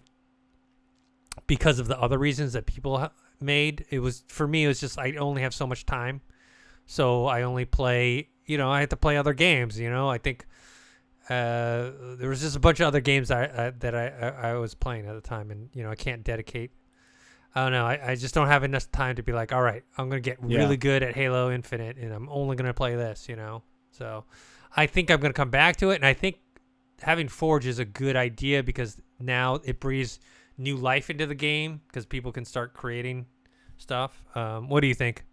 because of the other reasons that people made. For me, it was just I only have so much time, so I only play. I had to play other games. I think there was just a bunch of other games that I was playing at the time, and I can't dedicate. I don't know. I just don't have enough time to be like, all right, I'm gonna get really good at Halo Infinite, and I'm only gonna play this. So I think I'm gonna come back to it, and I think having Forge is a good idea because now it breathes new life into the game because people can start creating stuff. What do you think?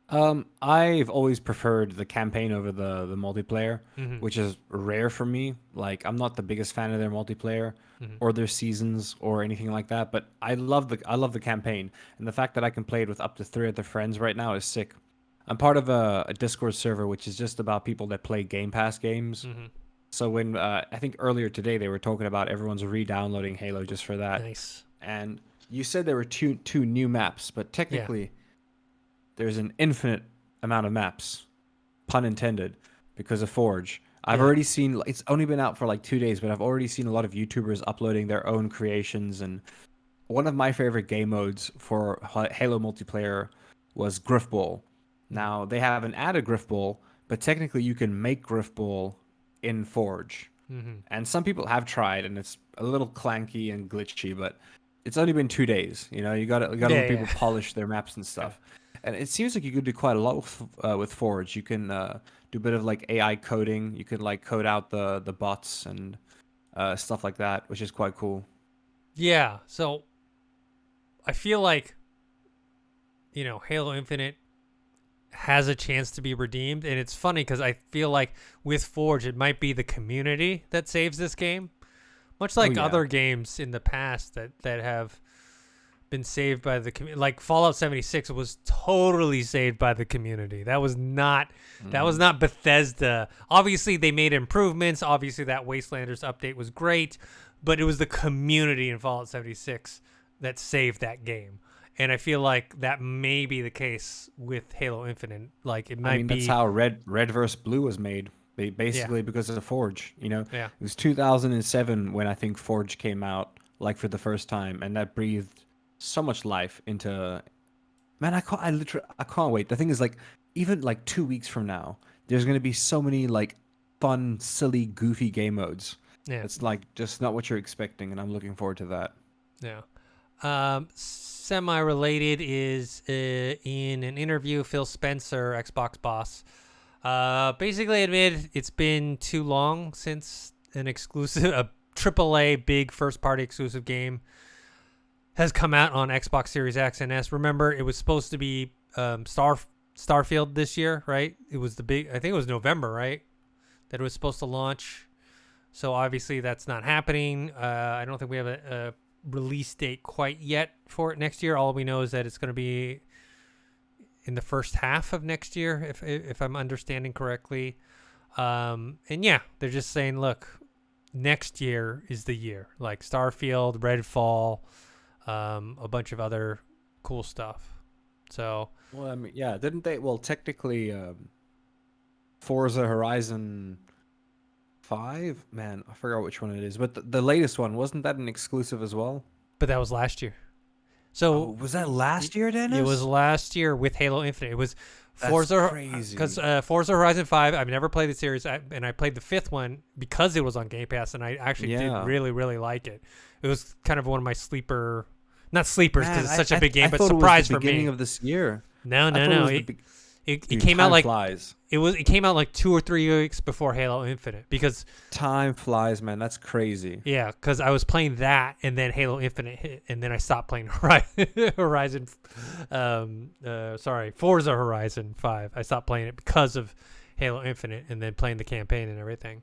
I've always preferred the campaign over the multiplayer, Mm-hmm. which is rare for me. Like I'm not the biggest fan of their multiplayer Mm-hmm. or their seasons or anything like that, but I love the campaign, and the fact that I can play it with up to 3 other friends right now is sick. I'm part of a Discord server which is just about people that play Game Pass games. Mm-hmm. So when I think earlier today they were talking about everyone's re-downloading Halo just for that. Nice. And you said there were two new maps, but technically there's an infinite amount of maps pun intended, because of Forge. I've Yeah. already seen, it's only been out for like 2 days, but I've already seen a lot of YouTubers uploading their own creations. And one of my favorite game modes for Halo multiplayer was Griffball. Mhm. Now, they haven't added Griffball, but technically you can make Griffball in Forge. Mhm. And some people have tried, and it's a little clanky and glitchy, but it's only been 2 days. You gotta Yeah. let people Yeah. polish their maps and Yeah. stuff. And it seems like you could do quite a lot with Forge. You can do a bit of like AI coding. You can like code out the bots and stuff like that, which is quite cool. Yeah. So I feel like Halo Infinite has a chance to be redeemed, and it's funny because I feel like with Forge, it might be the community that saves this game, much Oh like yeah. other games in the past that have been saved by the community. Like Fallout 76 was totally saved by the community. That was not Bethesda. Obviously, they made improvements. Obviously, that Wastelanders update was great, but it was the community in Fallout 76 that saved that game. And I feel like that may be the case with Halo Infinite. Like it I might mean, that's be, how Red vs. Blue was made, yeah, basically because of the Forge. It yeah, was 2007 when I think Forge came out, like for the first time, and that breathed so much life into. Man, I can't wait. The thing is, like, even like 2 weeks from now, there's gonna be so many like fun, silly, goofy game modes. yeah, It's like just not what you're expecting, and I'm looking forward to that. yeah. Semi-related is in an interview, Phil Spencer, Xbox boss, basically admitted it's been too long since an exclusive, a AAA big first-party exclusive game has come out on Xbox Series X and S. Remember, it was supposed to be Starfield this year, right? It was the big. I think it was November, right? That it was supposed to launch. So obviously that's not happening. I don't think we have a release date quite yet for it next year. All we know is that it's going to be in the first half of next year, if I'm understanding correctly. And yeah, they're just saying, look, next year is the year. Like Starfield, Redfall, a bunch of other cool stuff. So Well, I mean, yeah, didn't they? Well, technically, Forza Horizon 5. Man, I forgot which one it is, but the latest one wasn't that an exclusive as well? but that was last year. Oh, So was that last year, it was Dennis? last year with Halo Infinite. It was That's Forza, crazy. because Forza Horizon 5, I've never played the series, and I played the fifth one because it was on Game Pass, and I actually did Yeah. really, really like it. It was kind of one of my not sleepers because Man, it's such a big game, but thought surprise it was for the beginning me. of this year. No, I no, thought it no. was the It, big. it, it Dude, came out time like flies. it came out like 2 or 3 weeks before Halo Infinite because Time flies, man. That's crazy. yeah, because I was playing that and then Halo Infinite hit, and then I stopped playing Horizon. Forza Horizon 5. I stopped playing it because of Halo Infinite, and then playing the campaign and everything.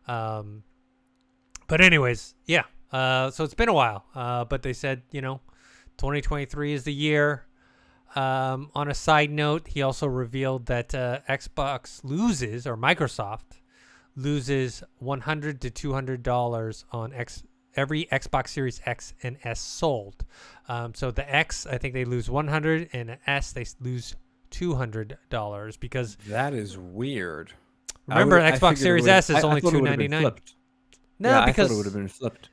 But anyways, yeah. So it's been a while. But they said 2023 is the year. On a side note, he also revealed that Xbox loses, or Microsoft loses $100 to $200 on every Xbox Series X and S sold. So the X, I think they lose 100, and the S they lose $200 because That is weird. remember I Xbox figured it Series would've- S is only I thought it would have been $299. flipped. No, Yeah, I because thought it would have been flipped.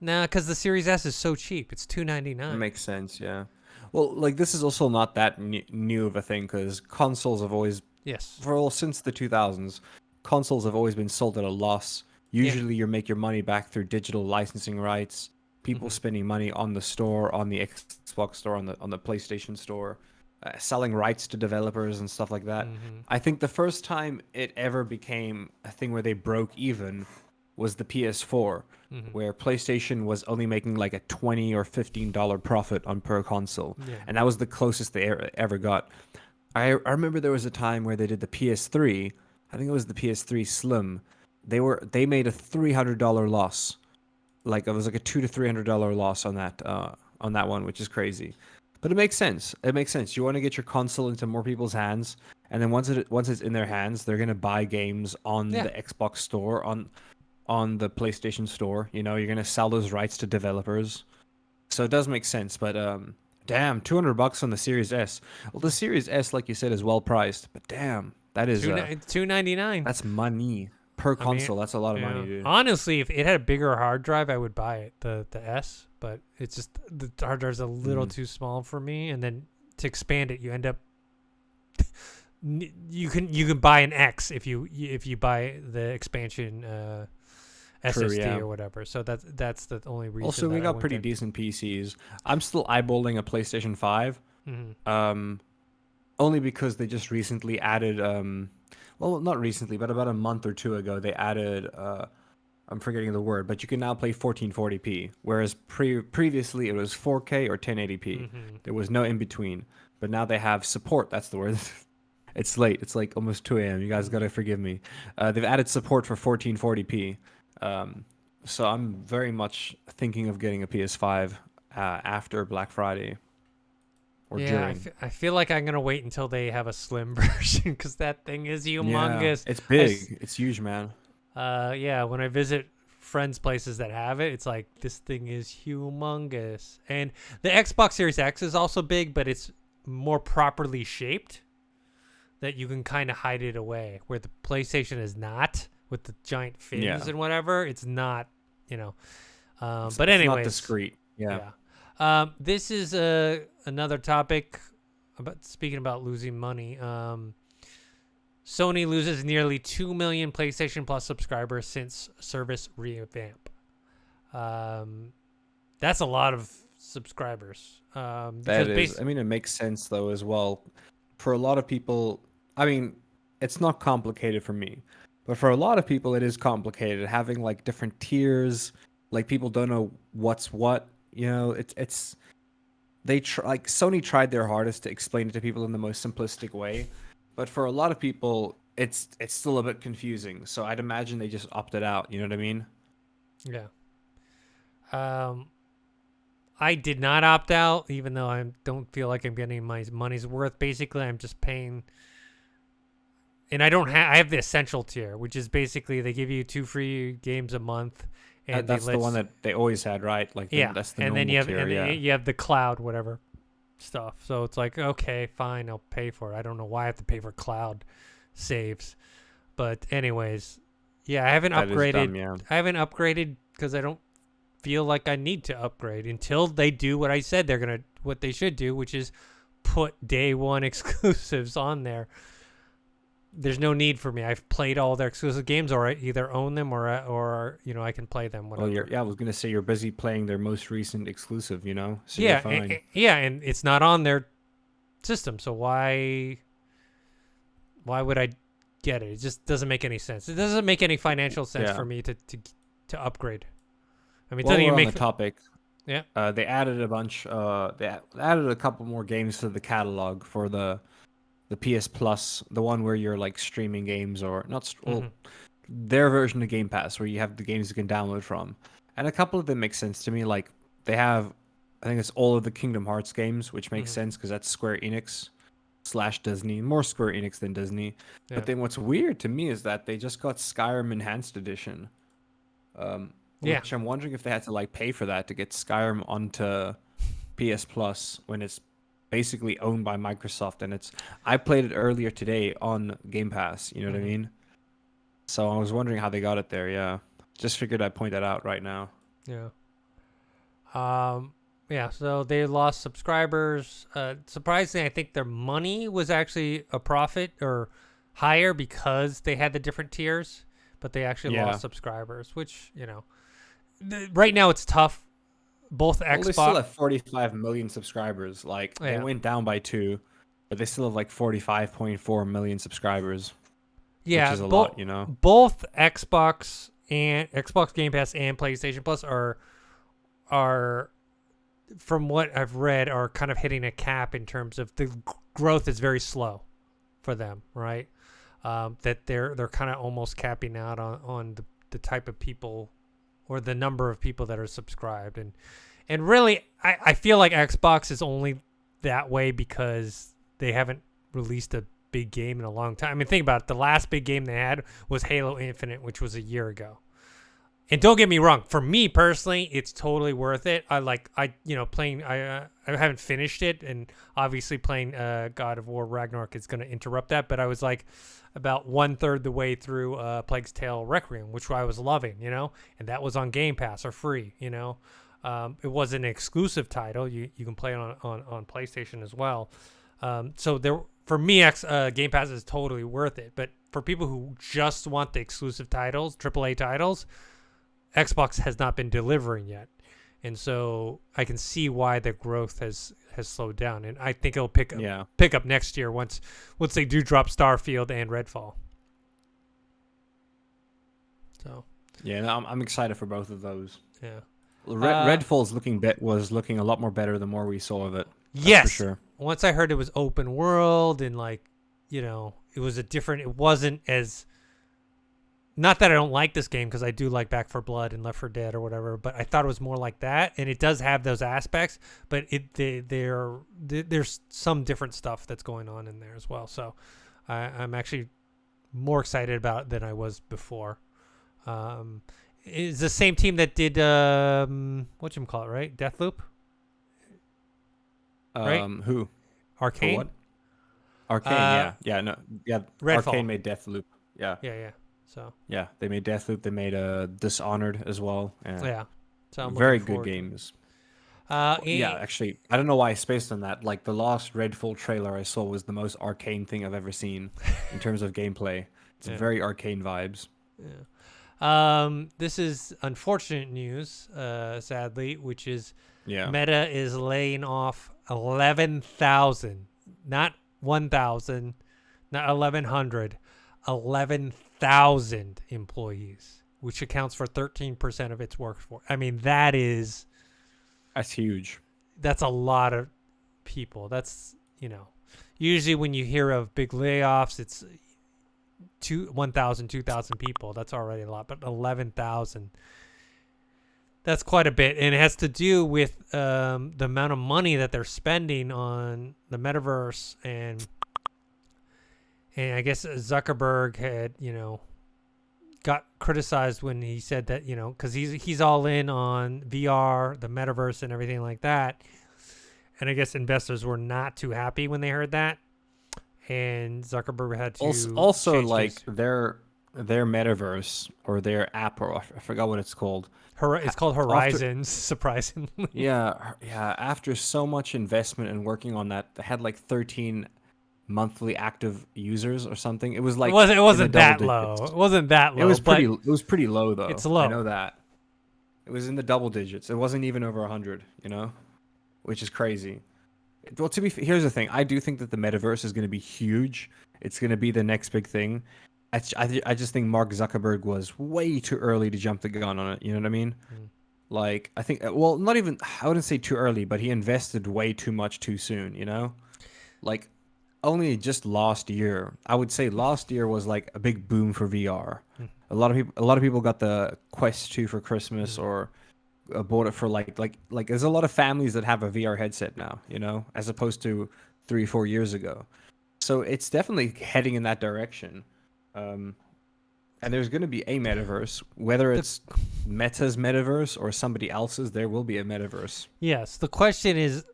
because the Series S is so cheap. It's That $299. makes sense, yeah. Well, like this is also not that new of a thing because consoles have always, Yes. since the 2000s, consoles have always been sold at a loss. Yeah. Usually, you make your money back through digital licensing rights, people Mhm. spending money on the store, on the Xbox store, on the PlayStation store, selling rights to developers and stuff like that. Mhm. I think the first time it ever became a thing where they broke even was the PS4, Mhm. where PlayStation was only making like a $20 or $15 profit on per console, Yeah. and that was the closest they ever got. I remember there was a time where they did the PS3. I think it was the PS3 Slim. They made a $300 loss. Like it was like a $200 to $300 loss on that one, which is crazy. But it makes sense. It makes sense. You want to get your console into more people's hands, and then once it's in their hands, they're gonna buy games on Yeah. the Xbox store, on the PlayStation store. You're gonna sell those rights to developers. So it does make sense. But damn, $200 on the Series S. Well, the Series S, like you said, is well priced. But damn, That is $299. that's money per I mean, console. That's a lot of yeah. money, dude. Honestly, if it had a bigger hard drive, I would buy it, the S. But it's just the hard drive's a little too small for me, and then to expand it, you end up you can buy an X if you buy the expansion SSD or whatever. So that's the only reason. Also, we got pretty decent PCs. I'm still eyeballing a PlayStation 5. Only because they just recently added well, not recently, but about a month or two ago, they added I'm forgetting the word, but you can now play 1440p, whereas previously it was 4K or 1080p. There was no in between. But now they have support. That's the word. It's late. It's like almost 2 a.m. You guys gotta forgive me. They've added support for 1440p. So I'm very much thinking of getting a PS5 after Black Friday. Or during. I feel like I'm gonna wait until they have a slim version because that thing is humongous. Yeah, it's big. It's huge, man. When I visit friends' places that have it, it's like this thing is humongous. And the Xbox Series X is also big, but it's more properly shaped that you can kind of hide it away, where the PlayStation is not, with the giant fins and whatever. It's not, but anyways, not discreet. Yeah. This is another topic speaking about losing money. Sony loses nearly 2 million PlayStation Plus subscribers since service revamp. That's a lot of subscribers. That is. I mean, it makes sense though as well. For a lot of people, I mean, it's not complicated for me, but for a lot of people, it is complicated. Having like different tiers, like people don't know what's what. It's like Sony tried their hardest to explain it to people in the most simplistic way, but for a lot of people, it's still a bit confusing. So I'd imagine they just opted out. You know what I mean? Yeah. I did not opt out, even though I don't feel like I'm getting my money's worth. Basically, I'm just paying, and I have the essential tier, which is basically they give you 2 free games a month, and that's the one that they always had, right? Like that's the and then you have tier, you have the cloud whatever stuff. So it's like, okay, fine, I'll pay for it. I don't know why I have to pay for cloud saves, but anyways, I haven't upgraded. I haven't upgraded because I don't feel like I need to upgrade until they do what I said what they should do, which is put day one exclusives on there. There's no need for me. I've played all their exclusive games, or I either own them or I can play them. Whatever. Well, I was gonna say you're busy playing their most recent exclusive, so you're fine. And it's not on their system, so why would I get it? It just doesn't make any sense. It doesn't make any financial sense for me to upgrade. I mean, we're on the topic. Yeah. They added a bunch. They added a couple more games to the catalog for the PS Plus, the one where you're like streaming games or not. Their version of Game Pass, where you have the games you can download from, and a couple of them make sense to me. Like they have, I think it's all of the Kingdom Hearts games, which makes sense because that's Square Enix / Disney, more Square Enix than Disney. Yeah. But then what's weird to me is that they just got Skyrim Enhanced Edition. Which I'm wondering if they had to like pay for that to get Skyrim onto PS Plus when it's basically owned by Microsoft, and I played it earlier today on Game Pass. You know what I mean? So I was wondering how they got it there. Yeah, just figured I'd point that out right now. Yeah. So they lost subscribers. Surprisingly, I think their money was actually a profit or higher because they had the different tiers, but they actually lost subscribers, which right now it's tough. Both Xbox. They still have 45 million subscribers. Like they went down by 2, but they still have like 45.4 million subscribers. Yeah, which is a lot, Both Xbox and Xbox Game Pass and PlayStation Plus are, from what I've read, are kind of hitting a cap in terms of the growth is very slow for them, right? That they're kind of almost capping out on the type of people or the number of people that are subscribed. And really, I feel like Xbox is only that way because they haven't released a big game in a long time. I mean, think about it. The last big game they had was Halo Infinite, which was a year ago. And don't get me wrong, for me personally, it's totally worth it. Playing. I haven't finished it, and obviously playing God of War Ragnarok is going to interrupt that. But I was like about 1/3 the way through Plague's Tale Requiem, which I was loving, and that was on Game Pass or free. It was an exclusive title. You can play it on PlayStation as well. So there, for me, Game Pass is totally worth it. But for people who just want the exclusive titles, AAA titles, Xbox has not been delivering yet, and so I can see why the growth has slowed down, and I think it'll pick up next year once they do drop Starfield and Redfall. So yeah, I'm excited for both of those. Yeah, Redfall's was looking a lot more better the more we saw of it. Yes, for sure. Once I heard it was open world and it was it wasn't as. Not that I don't like this game, because I do like Back 4 Blood and Left 4 Dead or whatever, but I thought it was more like that, and it does have those aspects, but there's some different stuff that's going on in there as well. So I'm actually more excited about it than I was before. It's the same team that did whatchamacallit, right? Deathloop? Right? Who? Arcane? What? Arcane, yeah. Redfall. Arcane made Deathloop. Yeah. Yeah. So yeah, they made Deathloop. They made Dishonored as well. Yeah. So I'm very good games. Yeah, actually, I don't know why I spaced on that. Like, the last Redfall trailer I saw was the most Arcane thing I've ever seen in terms of gameplay. It's very Arcane vibes. Yeah. This is unfortunate news, sadly, which is Meta is laying off 11,000, not 1,000, not 1,100, 11,000 employees, which accounts for 13% of its workforce. I mean, that's huge. That's a lot of people. That's, usually when you hear of big layoffs, it's 1,000, 2,000 people. That's already a lot, but 11,000. That's quite a bit, and it has to do with the amount of money that they're spending on the metaverse, and I guess Zuckerberg had, got criticized when he said that, because he's all in on VR, the metaverse, and everything like that, and I guess investors were not too happy when they heard that, and Zuckerberg had to also like their metaverse or their app, or I forgot what it's called. It's called Horizons, surprisingly. Yeah. After so much investment and working on that, they had like 13 monthly active users or something. It was like it wasn't that low. It wasn't that low. It was pretty low though. It's low. I know that. It was in the double digits. It wasn't even over 100. Which is crazy. Well, here's the thing. I do think that the metaverse is going to be huge. It's going to be the next big thing. I just think Mark Zuckerberg was way too early to jump the gun on it. You know what I mean? Like, I think, well, not even, I wouldn't say too early, but he invested way too much too soon. Like, only just last year, I would say last year was like a big boom for VR. A lot of people got the Quest 2 for Christmas, or bought it for like there's a lot of families that have a VR headset now, as opposed to 3-4 years ago. So it's definitely heading in that direction. And there's going to be a metaverse, whether it's Meta's metaverse or somebody else's, there will be a metaverse. Yes. The question is,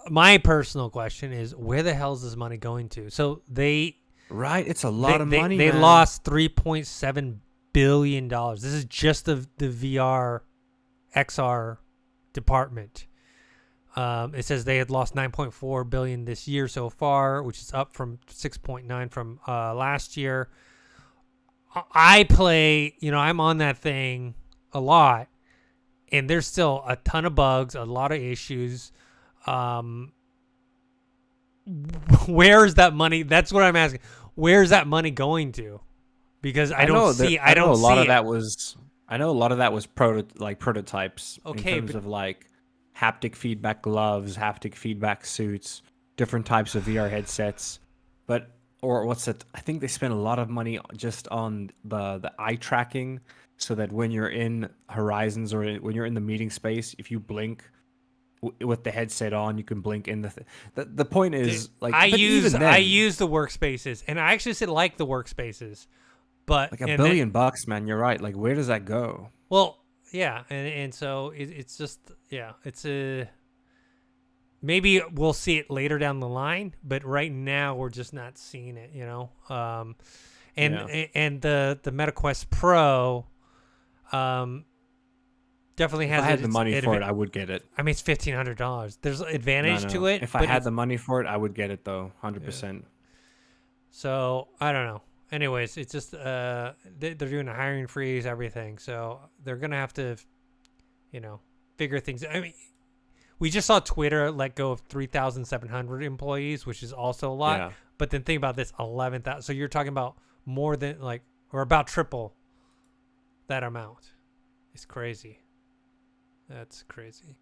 my personal question is, where the hell is this money going to? So it's a lot of money. They lost $3.7 billion. This is just the VR XR department. It says they had lost $9.4 billion this year so far, which is up from 6.9 from last year. I play, I'm on that thing a lot, and there's still a ton of bugs, a lot of issues. Where's that money? That's what I'm asking. Where's that money going to? Because I know a lot of that was prototypes. Okay, in terms of like haptic feedback gloves, haptic feedback suits, different types of VR headsets. I think they spent a lot of money just on the eye tracking, so that when you're in Horizons or when you're in the meeting space, if you blink with the headset on, you can blink in the point is, like, I use the workspaces, and I actually like the workspaces, but like $1 billion, man. You're right. Like, where does that go? Well, yeah, and so it's just yeah, it's a maybe we'll see it later down the line, but right now we're just not seeing it, you know. And Yeah. and the MetaQuest Pro, um, definitely If I has had the its money for it, I would get it. I mean, it's $1,500. There's No, advantage to no. it, If I but had it's the money for it, I would get it though, yeah. 100%. So I don't know. Anyways, it's just they're doing a hiring freeze, everything. So they're gonna have to, you know, figure things. I mean, we just saw Twitter let go of 3,700 employees, which is also a lot. Yeah. But then think about this, 11,000. So you're talking about more than like, or about triple that amount. It's crazy. That's crazy.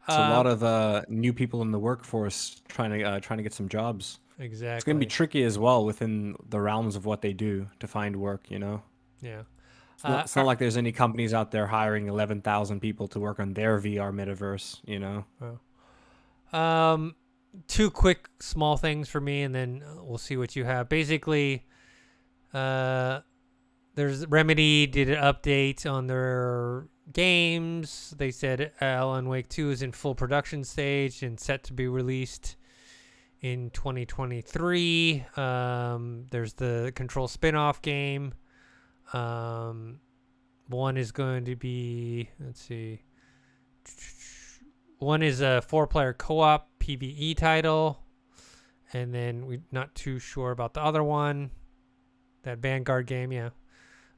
It's a lot of new people in the workforce trying to get some jobs. It's going to be Exactly. tricky as well within the realms of what they do to find work, you know. Yeah. It's not like there's any companies out there hiring 11,000 people to work on their VR metaverse, you know. Um, two quick small things for me, and then we'll see what you have. Basically, there's Remedy did an update on their games. They said Alan Wake 2 is in full production stage and set to be released in 2023. There's the Control spin-off game. One is going to be, let's see. One is a 4-player co-op PvE title, and then we're not too sure about the other one. That Vanguard game, yeah.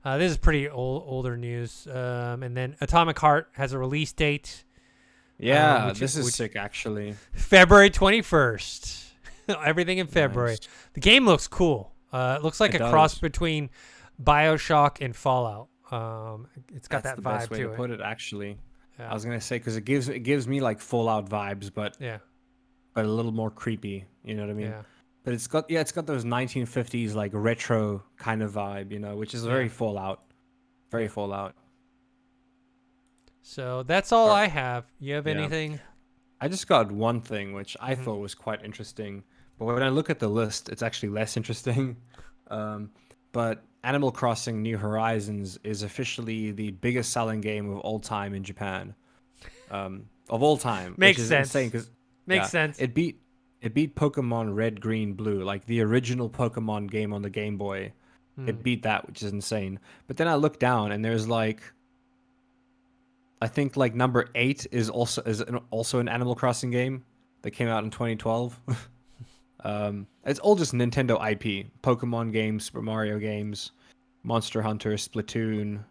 This is pretty older news. And then Atomic Heart has a release date. Yeah, this is sick actually. February 21st. Everything in February. Nice. The game looks cool. It looks like It a cross does. between BioShock and Fallout. It's got That's that the vibe best way to to it. put it actually. Yeah. I was going to say cuz it gives me like Fallout vibes, but Yeah. a little more creepy, you know what I mean? Yeah. But it's got those 1950s like retro kind of vibe, you know, which is very Yeah. Fallout. Very Yeah. Fallout. So that's all Or- I have. You have yeah. anything? I just got one thing which I Mhm. thought was quite interesting, but when I look at the list, it's actually less interesting. But Animal Crossing New Horizons is officially the biggest selling game of all time in Japan. Of all time, Makes which is sense. insane because Makes sense. it beat Pokemon Red, Green, Blue, like the original Pokemon game on the Game Boy. It beat that, which is insane. But then I look down and there's like, I think like number 8 is also an Animal Crossing game that came out in 2012. It's all just Nintendo IP: Pokemon games, Super Mario games, Monster Hunter, Splatoon.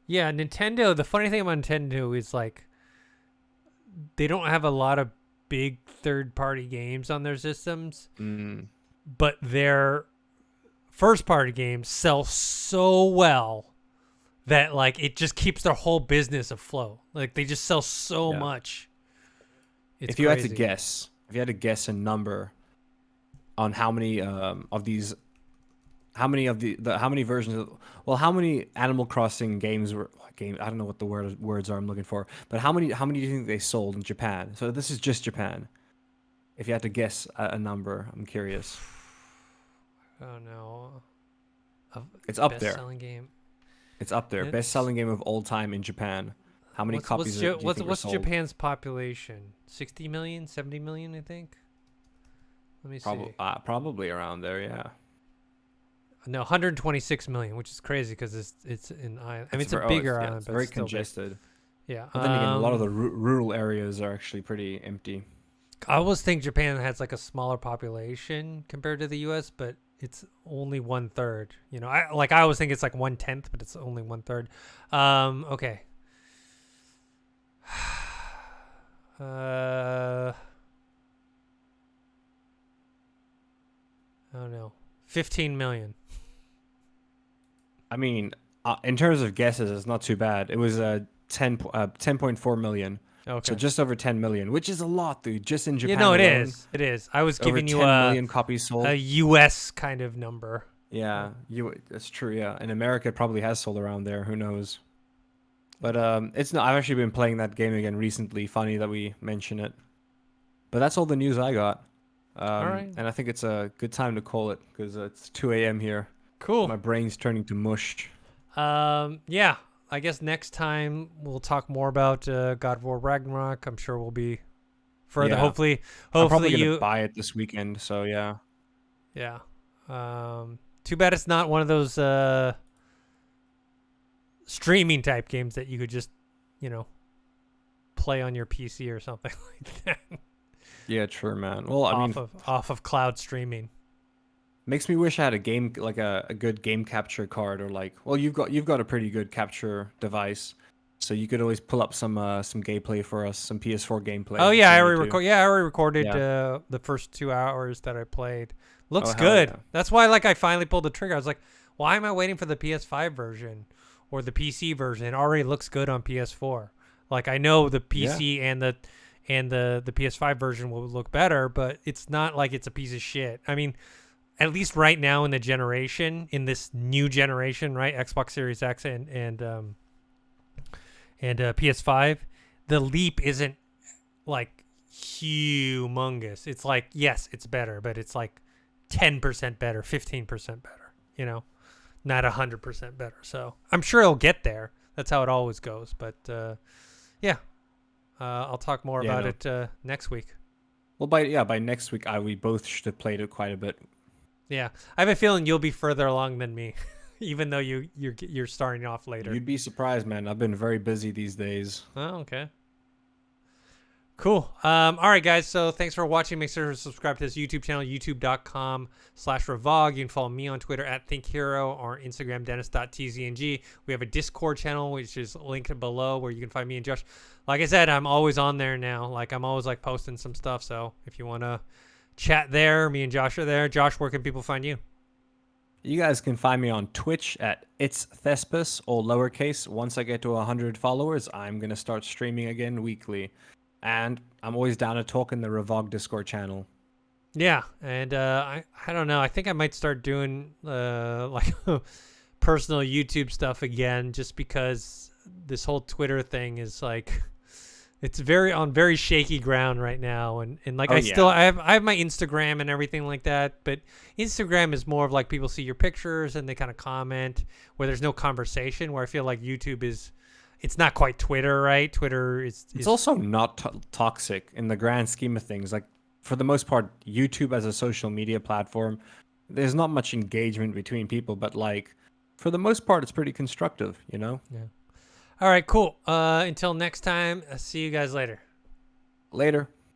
Yeah, Nintendo. The funny thing about Nintendo is like they don't have a lot of big third-party games on their systems, but their first-party games sell so well that like it just keeps their whole business afloat. Like they just sell so Yeah. much. It's If you had to crazy. guess, a number on how many of these, how many of how many versions of, well, how many Animal Crossing games were I don't know what the words are I'm looking for, but how many do you think they sold in Japan? So this is just Japan. If you had to guess a number, I'm curious. Oh no. It's up there. Best-selling game. It's up there. It's- Best selling game of all time in Japan. How many copies do you think were what's sold? Japan's population? 60 million, 70 million, I think. Let me see. Probably around there, yeah. No, 126 million, which is crazy because it's an island. I mean, it's a ver- bigger yeah, island, it's but very it's still big. congested. Yeah. But then again, a lot of the rural areas are actually pretty empty. I always think Japan has like a smaller population compared to the U.S., but it's only 1/3. You know, I always think it's like 1/10, but it's only 1/3. Okay. I don't know. 15 million. I mean, in terms of guesses, it's not too bad. It was 10.4 million. Okay. So just over 10 million, which is a lot, dude. Just in Japan You know, it alone, is. It is. I was over giving 10 you million copies sold. a U.S. kind of number. Yeah, that's true. Yeah, in America, it probably has sold around there. Who knows? But it's not. I've actually been playing that game again recently. Funny that we mention it. But that's all the news I got. All right. And I think it's a good time to call it because it's 2 a.m. here. Cool. My brain's turning to mush. Yeah. I guess next time we'll talk more about God of War Ragnarok. I'm sure we'll be further. Yeah. Hopefully I'm probably gonna you. buy it this weekend. So yeah. Yeah. Too bad it's not one of those streaming type games that you could just, you know, play on your PC or something like that. Yeah, true, man. Well, I mean, off of cloud streaming. makes me wish I had a game like a good game capture card or like. Well, you've got a pretty good capture device, so you could always pull up some gameplay for us, some PS4 gameplay. Oh if yeah, we I need already to. record. Yeah, I already recorded Yeah. the first 2 hours that I played. Looks Oh, hell good. yeah. That's why I finally pulled the trigger. I was like, why am I waiting for the PS5 version or the PC version? It already looks good on PS4. Like I know the PC and the PS5 version will look better, but it's not like it's a piece of shit. I mean, at least right now in the generation, in this new generation, right? Xbox Series X and PS5, the leap isn't like humongous. It's like, yes, it's better, but it's like 10% better, 15% better, you know, not 100% better. So I'm sure it'll get there. That's how it always goes. But yeah, I'll talk more about it next week. Well, by next week, we both should have played it quite a bit. Yeah, I have a feeling you'll be further along than me, even though you're starting off later. You'd be surprised, man. I've been very busy these days. Oh, okay. Cool. All right, guys. So thanks for watching. Make sure to subscribe to this YouTube channel, youtube.com/Revog. You can follow me on Twitter @ThinkHero or Instagram, Dennis.tzng. We have a Discord channel, which is linked below, where you can find me and Josh. Like I said, I'm always on there now. Like I'm always like posting some stuff. So if you want to chat there, me and Josh are there. Josh, where can people find you? You guys can find me on Twitch at It's Thespis, all lowercase. Once I get to 100 followers, I'm going to start streaming again weekly. And I'm always down to talk in the Revog Discord channel. Yeah, and I don't know. I think I might start doing like personal YouTube stuff again, just because this whole Twitter thing is like it's very shaky ground right now, and like I have my Instagram and everything like that, but Instagram is more of like people see your pictures and they kind of comment where there's no conversation. Where I feel like YouTube is. It's not quite Twitter, right? Twitter is also not toxic in the grand scheme of things. Like, for the most part, YouTube as a social media platform, there's not much engagement between people, but like, for the most part, it's pretty constructive, you know? Yeah. All right, cool. Until next time, see you guys later. Later.